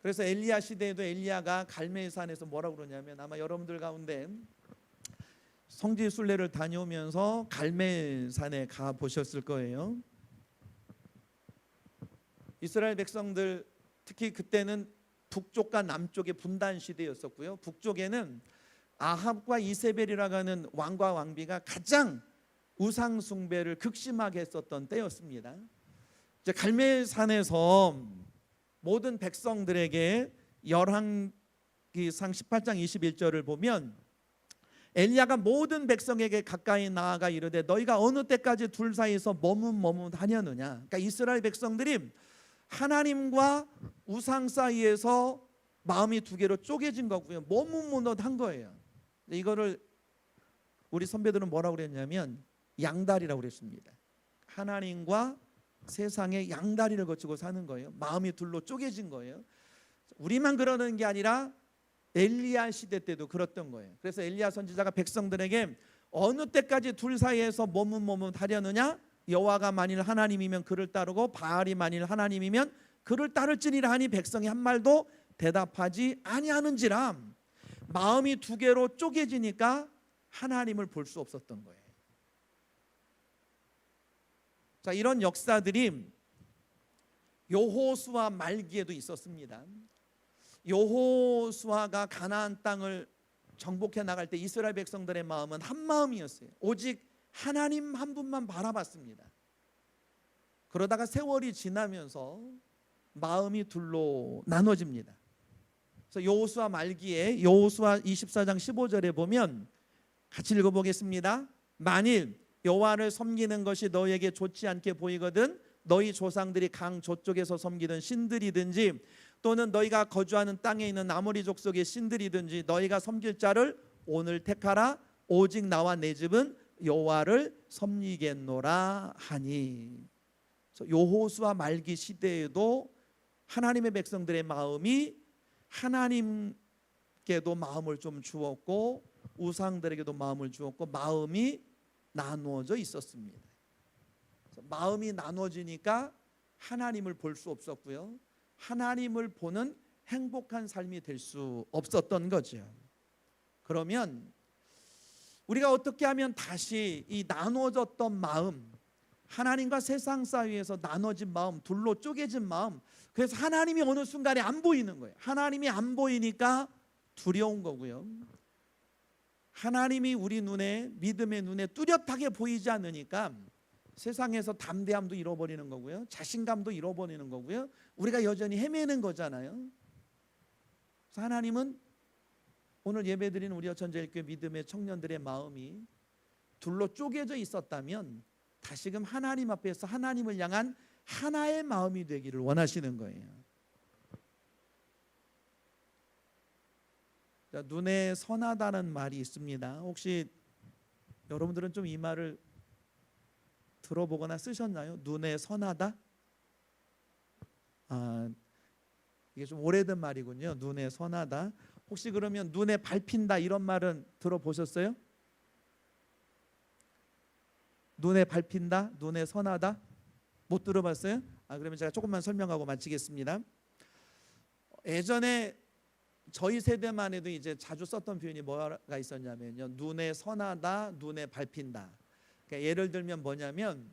그래서 엘리야 시대에도 엘리야가 갈멜산에서 뭐라고 그러냐면 아마 여러분들 가운데 성지 순례를 다녀오면서 갈멜산에 가 보셨을 거예요. 이스라엘 백성들 특히 그때는 북쪽과 남쪽의 분단 시대였었고요. 북쪽에는 아합과 이세벨이라고 하는 왕과 왕비가 가장 우상 숭배를 극심하게 했었던 때였습니다. 이제 갈멜산에서 모든 백성들에게 열왕기상 18장 21절을 보면 엘리야가 모든 백성에게 가까이 나아가 이르되 너희가 어느 때까지 둘 사이에서 머뭇머뭇하냐느냐. 그러니까 이스라엘 백성들이 하나님과 우상 사이에서 마음이 두 개로 쪼개진 거고요. 머뭇머뭇한 거예요. 이거를 우리 선배들은 뭐라고 그랬냐면 양다리라고 그랬습니다. 하나님과 세상의 양다리를 거치고 사는 거예요. 마음이 둘로 쪼개진 거예요. 우리만 그러는 게 아니라 엘리야 시대 때도 그랬던 거예요. 그래서 엘리야 선지자가 백성들에게 어느 때까지 둘 사이에서 머뭇머뭇하려느냐. 여호와가 만일 하나님이면 그를 따르고 바알이 만일 하나님이면 그를 따를지니라 하니 백성이 한 말도 대답하지 아니하는지라. 마음이 두 개로 쪼개지니까 하나님을 볼 수 없었던 거예요. 자, 이런 역사들이 여호수아 말기에도 있었습니다. 여호수아가 가나안 땅을 정복해 나갈 때 이스라엘 백성들의 마음은 한 마음이었어요. 오직 하나님 한 분만 바라봤습니다. 그러다가 세월이 지나면서 마음이 둘로 나눠집니다. 그래서 여호수아 말기에 여호수아 24장 15절에 보면 같이 읽어보겠습니다. 만일 여호와를 섬기는 것이 너희에게 좋지 않게 보이거든 너희 조상들이 강 저쪽에서 섬기던 신들이든지 또는 너희가 거주하는 땅에 있는 아모리 족속의 신들이든지 너희가 섬길 자를 오늘 택하라. 오직 나와 내 집은 여호와를 섬기겠노라 하니. 여호수아 말기 시대에도 하나님의 백성들의 마음이 하나님께도 마음을 좀 주었고 우상들에게도 마음을 주었고 마음이 나누어져 있었습니다. 마음이 나눠지니까 하나님을 볼 수 없었고요. 하나님을 보는 행복한 삶이 될 수 없었던 거죠. 그러면 우리가 어떻게 하면 다시 이 나눠졌던 마음, 하나님과 세상 사이에서 나눠진 마음, 둘로 쪼개진 마음, 그래서 하나님이 어느 순간에 안 보이는 거예요. 하나님이 안 보이니까 두려운 거고요. 하나님이 우리 눈에, 믿음의 눈에 뚜렷하게 보이지 않으니까 세상에서 담대함도 잃어버리는 거고요. 자신감도 잃어버리는 거고요. 우리가 여전히 헤매는 거잖아요. 그래서 하나님은 오늘 예배드리는 우리 어천제일교회 믿음의 청년들의 마음이 둘로 쪼개져 있었다면 다시금 하나님 앞에서 하나님을 향한 하나의 마음이 되기를 원하시는 거예요. 자, 눈에 선하다는 말이 있습니다. 혹시 여러분들은 좀 이 말을 들어보거나 쓰셨나요? 눈에 선하다? 이게 좀 오래된 말이군요. 눈에 선하다. 혹시 그러면 눈에 밟힌다 이런 말은 들어보셨어요? 눈에 밟힌다, 눈에 선하다? 못 들어봤어요? 그러면 제가 조금만 설명하고 마치겠습니다. 예전에 저희 세대만 해도 이제 자주 썼던 표현이 뭐가 있었냐면요. 눈에 선하다, 눈에 밟힌다. 그러니까 예를 들면 뭐냐면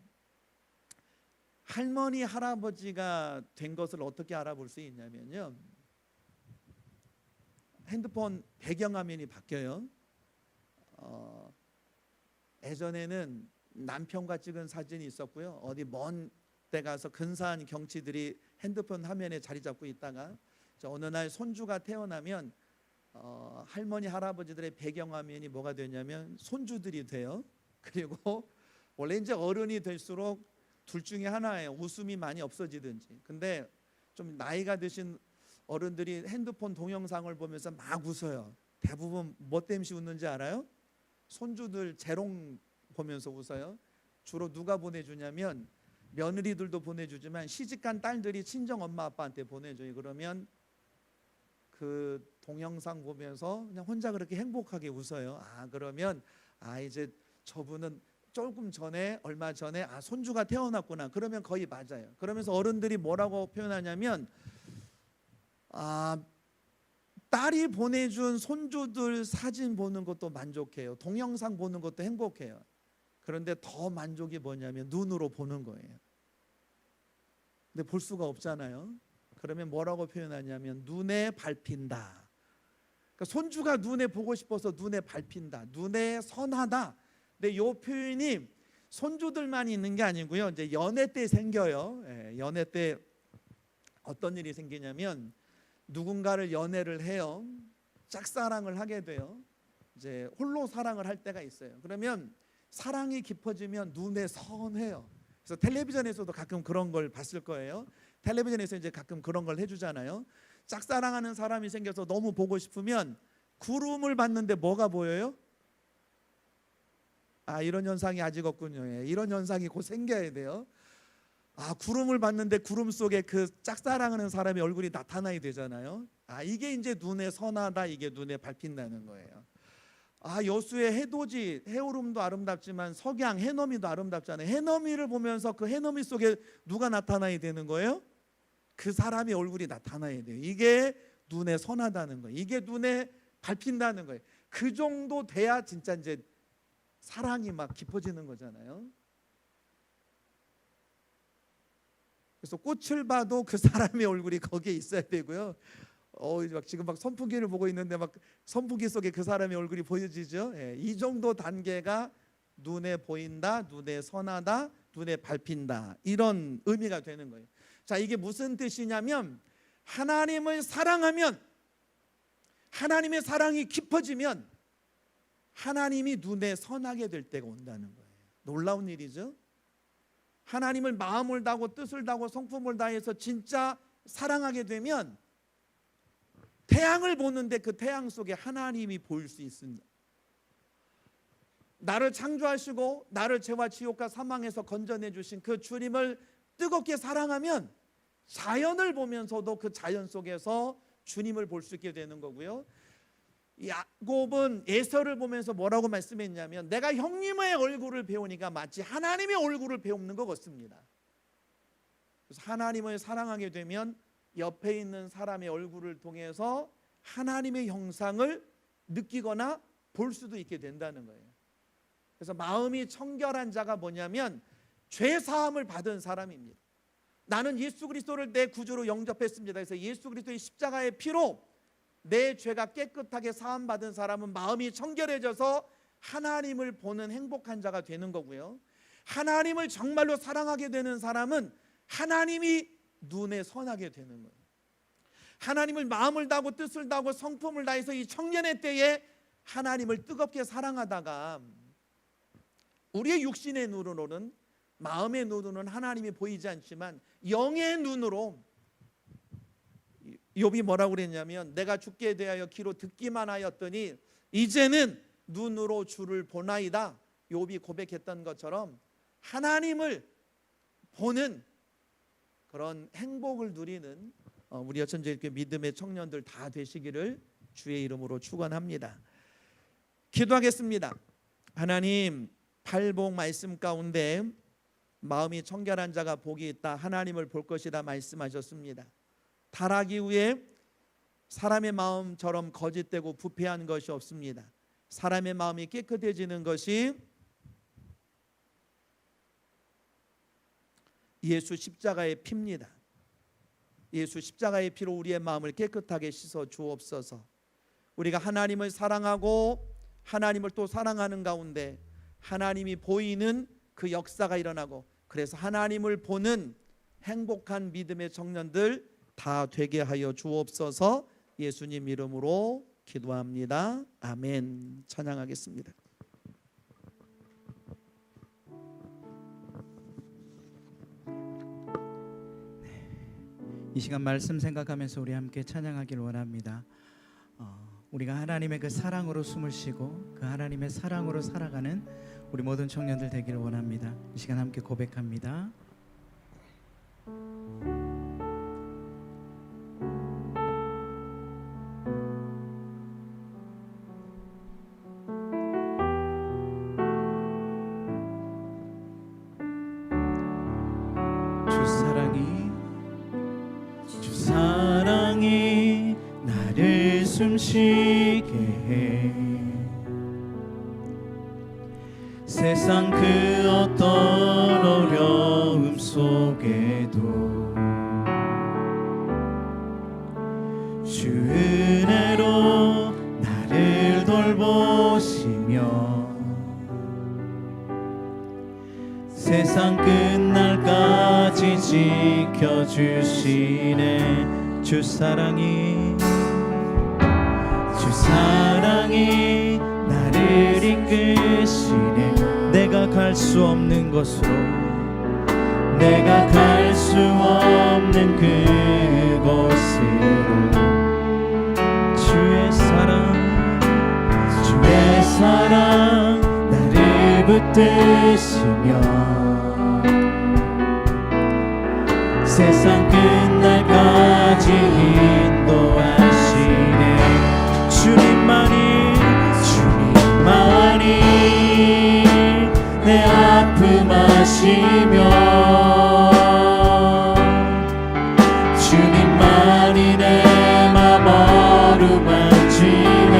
할머니 할아버지가 된 것을 어떻게 알아볼 수 있냐면요. 핸드폰 배경화면이 바뀌어요. 예전에는 남편과 찍은 사진이 있었고요. 어디 먼 데 가서 근사한 경치들이 핸드폰 화면에 자리 잡고 있다가 어느 날 손주가 태어나면 할머니 할아버지들의 배경화면이 뭐가 되냐면 손주들이 돼요. 그리고 원래 이제 어른이 될수록 둘 중에 하나예요. 웃음이 많이 없어지든지. 근데 좀 나이가 드신 어른들이 핸드폰 동영상을 보면서 막 웃어요. 대부분 뭐 때문에 웃는지 알아요? 손주들 재롱 보면서 웃어요. 주로 누가 보내주냐면 며느리들도 보내주지만 시집간 딸들이 친정 엄마 아빠한테 보내줘요. 그러면 그 동영상 보면서 그냥 혼자 그렇게 행복하게 웃어요. 그러면 이제 저분은 조금 전에 얼마 전에 손주가 태어났구나. 그러면 거의 맞아요. 그러면서 어른들이 뭐라고 표현하냐면 딸이 보내준 손주들 사진 보는 것도 만족해요. 동영상 보는 것도 행복해요. 그런데 더 만족이 뭐냐면 눈으로 보는 거예요. 근데 볼 수가 없잖아요. 그러면 뭐라고 표현하냐면 눈에 밟힌다. 그러니까 손주가 눈에 보고 싶어서 눈에 밟힌다. 눈에 선하다. 근데 이 표현이 손주들만 있는 게 아니고요. 이제 연애 때 생겨요. 연애 때 어떤 일이 생기냐면 누군가를 연애를 해요. 짝사랑을 하게 돼요. 이제 홀로 사랑을 할 때가 있어요. 그러면 사랑이 깊어지면 눈에 선해요. 그래서 텔레비전에서도 가끔 그런 걸 봤을 거예요. 텔레비전에서 이제 가끔 그런 걸 해주잖아요. 짝사랑하는 사람이 생겨서 너무 보고 싶으면 구름을 봤는데 뭐가 보여요? 이런 현상이 아직 없군요. 이런 현상이 곧 생겨야 돼요. 구름을 봤는데 구름 속에 그 짝사랑하는 사람의 얼굴이 나타나야 되잖아요. 이게 이제 눈에 선하다, 이게 눈에 밟힌다는 거예요. 여수의 해돋이, 해오름도 아름답지만 석양, 해넘이도 아름답잖아요. 해넘이를 보면서 그 해넘이 속에 누가 나타나야 되는 거예요? 그 사람의 얼굴이 나타나야 돼요. 이게 눈에 선하다는 거예요. 이게 눈에 밟힌다는 거예요. 그 정도 돼야 진짜 이제 사랑이 막 깊어지는 거잖아요. 그래서 꽃을 봐도 그 사람의 얼굴이 거기에 있어야 되고요. 지금 막 선풍기를 보고 있는데 막 선풍기 속에 그 사람의 얼굴이 보여지죠. 이 정도 단계가 눈에 보인다, 눈에 선하다, 눈에 밟힌다, 이런 의미가 되는 거예요. 자, 이게 무슨 뜻이냐면 하나님을 사랑하면, 하나님의 사랑이 깊어지면 하나님이 눈에 선하게 될 때가 온다는 거예요. 놀라운 일이죠. 하나님을 마음을 다하고 뜻을 다하고 성품을 다해서 진짜 사랑하게 되면 태양을 보는데 그 태양 속에 하나님이 보일 수 있습니다. 나를 창조하시고 나를 죄와 지옥과 사망에서 건져내 주신 그 주님을 뜨겁게 사랑하면 자연을 보면서도 그 자연 속에서 주님을 볼 수 있게 되는 거고요. 야곱은 에서를 보면서 뭐라고 말씀했냐면 내가 형님의 얼굴을 배우니까 마치 하나님의 얼굴을 배우는 것 같습니다. 그래서 하나님을 사랑하게 되면 옆에 있는 사람의 얼굴을 통해서 하나님의 형상을 느끼거나 볼 수도 있게 된다는 거예요. 그래서 마음이 청결한 자가 뭐냐면 죄 사함을 받은 사람입니다. 나는 예수 그리스도를 내 구주로 영접했습니다. 그래서 예수 그리스도의 십자가의 피로 내 죄가 깨끗하게 사함 받은 사람은 마음이 청결해져서 하나님을 보는 행복한 자가 되는 거고요. 하나님을 정말로 사랑하게 되는 사람은 하나님이 눈에 선하게 되는 거예요. 하나님을 마음을 다하고 뜻을 다하고 성품을 다해서 이 청년의 때에 하나님을 뜨겁게 사랑하다가 우리의 육신의 눈으로는, 마음의 눈으로는 하나님이 보이지 않지만 영의 눈으로, 욥이 뭐라고 그랬냐면 내가 죽게 대하여 귀로 듣기만 하였더니 이제는 눈으로 주를 보나이다. 욥이 고백했던 것처럼 하나님을 보는 그런 행복을 누리는 우리 여천제일교회 믿음의 청년들 다 되시기를 주의 이름으로 축원합니다. 기도하겠습니다. 하나님, 팔복 말씀 가운데 마음이 청결한 자가 복이 있다, 하나님을 볼 것이라 말씀하셨습니다. 타락 이후에 사람의 마음처럼 거짓되고 부패한 것이 없습니다. 사람의 마음이 깨끗해지는 것이 예수 십자가의 피입니다. 예수 십자가의 피로 우리의 마음을 깨끗하게 씻어 주옵소서. 우리가 하나님을 사랑하고 하나님을 또 사랑하는 가운데 하나님이 보이는 그 역사가 일어나고, 그래서 하나님을 보는 행복한 믿음의 청년들 다 되게 하여 주옵소서. 예수님 이름으로 기도합니다. 아멘. 찬양하겠습니다. 이 시간 말씀 생각하면서 우리 함께 찬양하길 원합니다. 우리가 하나님의 그 사랑으로 숨을 쉬고 그 하나님의 사랑으로 살아가는 우리 모든 청년들 되기를 원합니다. 이 시간 함께 고백합니다. 주 사랑이 나를 숨쉬게 해. 세상 그 어떤 어려움 속에도 주 은혜로 나를 돌보시며 세상 끝날까지 지켜주시네. 주 사랑이 나를 이끄시네. 내가 갈 수 없는 곳으로, 내가 갈 수 없는 그곳으로 주의 사랑 나를 붙드시며 세상 끝날까지 인도하시네. 주님만이 내 아픔 아시며 주님만이 내 맘 어루만지네.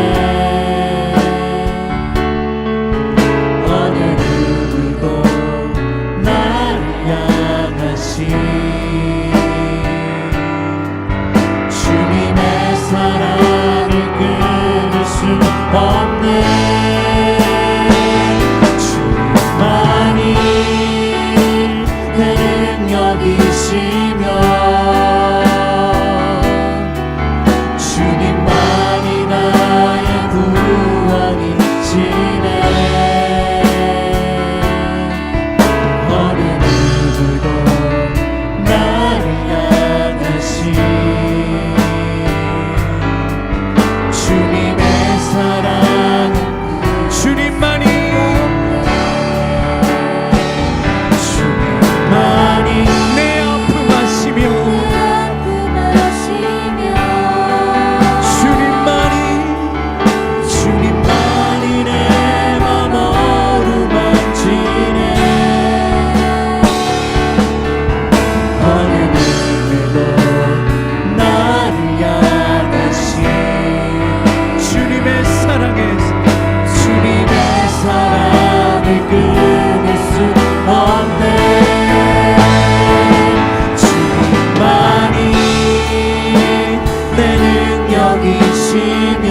어느 누구도 나를 향하시 주님의 사랑을 끊을 수 없네. 주님만이 내 능력이시며 주님만이 나의 구원이시네. 어느 누구도 나를 향하시 주님의 사랑 주님만이 내 아픔 아시며 주님만이 내 맘 어루만지네. 어느 누구도 나를 향하시 주님의 사랑을 끊을 수 없네. 주님만이 내 능력이시며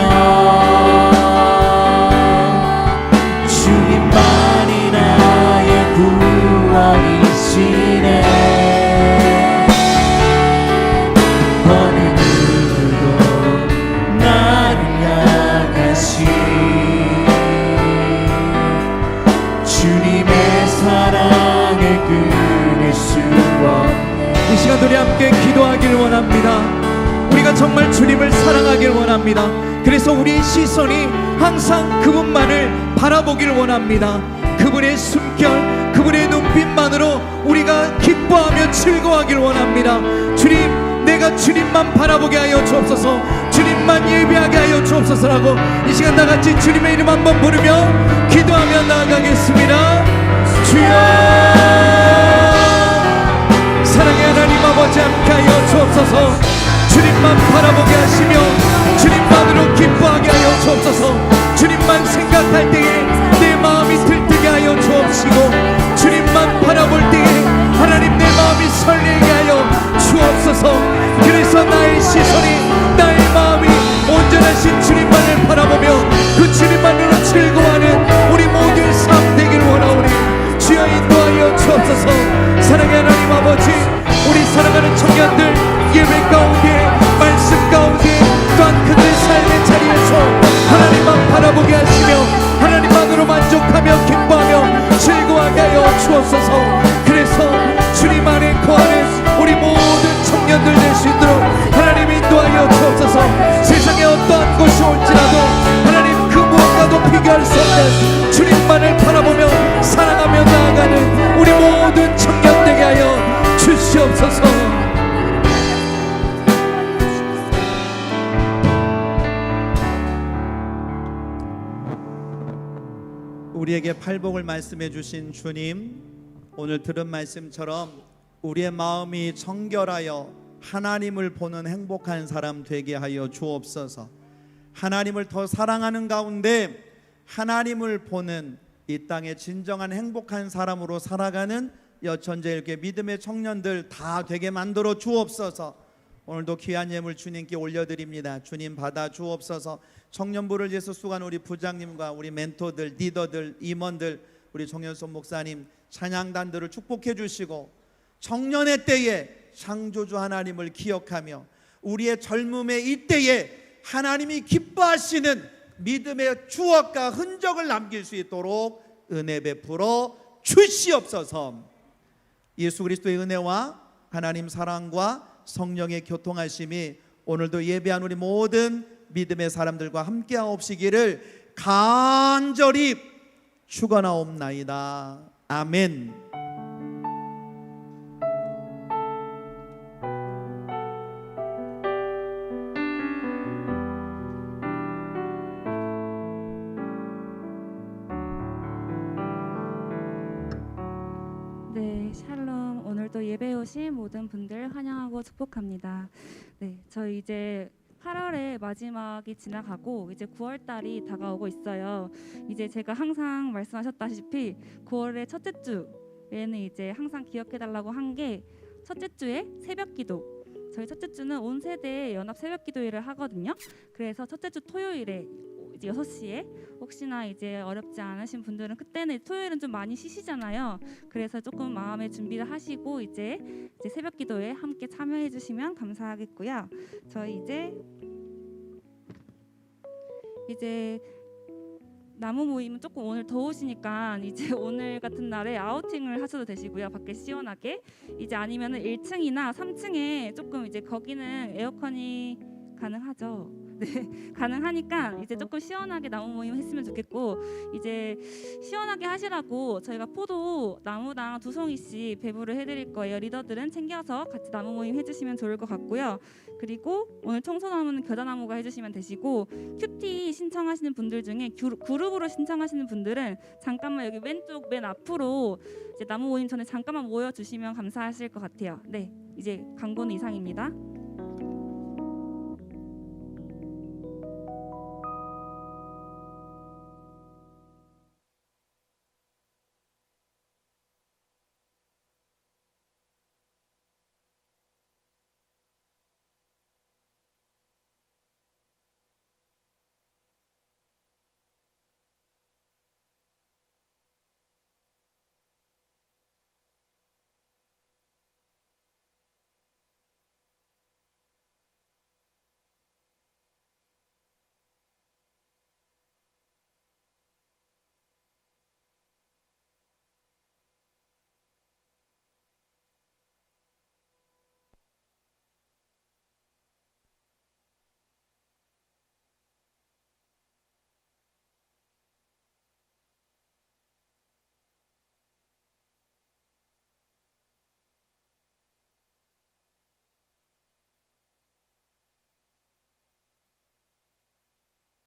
주님만이 나의 구원이시네. 어느 누구도 나를 향하시 주님의 사랑을 끊을 수 없네. 이 시간 우리 함께 기도하길 원합니다. 우리가 정말 주님을 사랑하길 원합니다. 그래서 우리의 시선이 항상 그분만을 바라보길 원합니다. 그분의 숨결, 그분의 눈빛만으로 우리가 기뻐하며 즐거워하길 원합니다. 주님, 내가 주님만 바라보게 하여 주옵소서. 주님만 예배하게 하여 주옵소서라고 이 시간 다 같이 주님의 이름 한번 부르며 기도하며 나아가겠습니다. 주여, 사랑의 하나님 아버지 함께 하여 주옵소서. 주님만 바라보게 하시며 주님만으로 기뻐하게 하여 주옵소서. 주님만 생각할 때에 내 마음이 들뜨게 하여 주옵시고 주님만 바라볼 때에 하나님 내 마음이 설레게 하여 주옵소서. 그래서 나의 시선이, 나의 마음이 온전한 기뻐하신 주님만을 바라보며 그 주님만으로 즐거워하는 우리 모두의 삶 되길 원하오니 주여 인도하여 주옵소서. 사랑의 하나님 아버지, 우리 사랑하는 청년들 예배 가운데 말씀 가운데 또한 그들의 삶의 자리에서 하나님만 바라보게 하시며 하나님만으로 만족하며 기뻐하며 즐거워하게 하여 주옵소서. 그래서 주님 안에 거하는 우리 모든 청년들 될 수 있도록 하나님 인도하여 주옵소서. 세상에 어떠한 것이 올지라도 하나님 그 무엇과도 비교할 수 없는 주님만을 바라보며 사랑하며 나아가는 우리 모든 청년 되게 하여 주시옵소서. 우리에게 팔복을 말씀해 주신 주님, 오늘 들은 말씀처럼 우리의 마음이 정결하여 하나님을 보는 행복한 사람 되게 하여 주옵소서. 하나님을 더 사랑하는 가운데 하나님을 보는 이 땅의 진정한 행복한 사람으로 살아가는 여천제일교회 믿음의 청년들 다 되게 만들어 주옵소서. 오늘도 귀한 예물 주님께 올려드립니다. 주님 받아 주옵소서. 청년부를 위해서 수고한 우리 부장님과 우리 멘토들, 리더들, 임원들, 우리 정현선 목사님, 찬양단들을 축복해 주시고 청년의 때에 창조주 하나님을 기억하며 우리의 젊음의 이때에 하나님이 기뻐하시는 믿음의 추억과 흔적을 남길 수 있도록 은혜 베풀어 주시옵소서. 예수 그리스도의 은혜와 하나님 사랑과 성령의 교통하심이 오늘도 예배한 우리 모든 믿음의 사람들과 함께하옵시기를 간절히 축원하옵나이다. 아멘. 네, 샬롬. 오늘도 예배에 오신 모든 분들 환영하고 축복합니다. 네, 저희 이제 8월의 마지막이 지나가고 이제 9월 달이 다가오고 있어요. 이제 제가 항상 말씀하셨다시피 9월의 첫째 주에는 이제 항상 기억해달라고 한 게 첫째 주에 새벽기도. 저희 첫째 주는 온 세대 연합 새벽기도회를 하거든요. 그래서 첫째 주 토요일에 이제 6시에 혹시나 이제 어렵지 않으신 분들은 그때는 토요일은 좀 많이 쉬시잖아요. 그래서 조금 마음의 준비를 하시고 이제 새벽기도에 함께 참여해 주시면 감사하겠고요. 저희 이제 나무 모임은 조금 오늘 더우시니까 이제 오늘 같은 날에 아우팅을 하셔도 되시고요. 밖에 시원하게. 이제 아니면은 1층이나 3층에 조금 이제 거기는 에어컨이 가능하죠. 네, 가능하니까 이제 조금 시원하게 나무 모임 했으면 좋겠고, 이제 시원하게 하시라고 저희가 포도 나무당 2송이씩 배부를 해드릴 거예요. 리더들은 챙겨서 같이 나무 모임 해주시면 좋을 것 같고요. 그리고 오늘 청소나무는 겨자나무가 해주시면 되시고, 큐티 신청하시는 분들 중에 그룹으로 신청하시는 분들은 잠깐만 여기 왼쪽 맨 앞으로 이제 나무 모임 전에 잠깐만 모여주시면 감사하실 것 같아요. 네, 이제 광고는 이상입니다.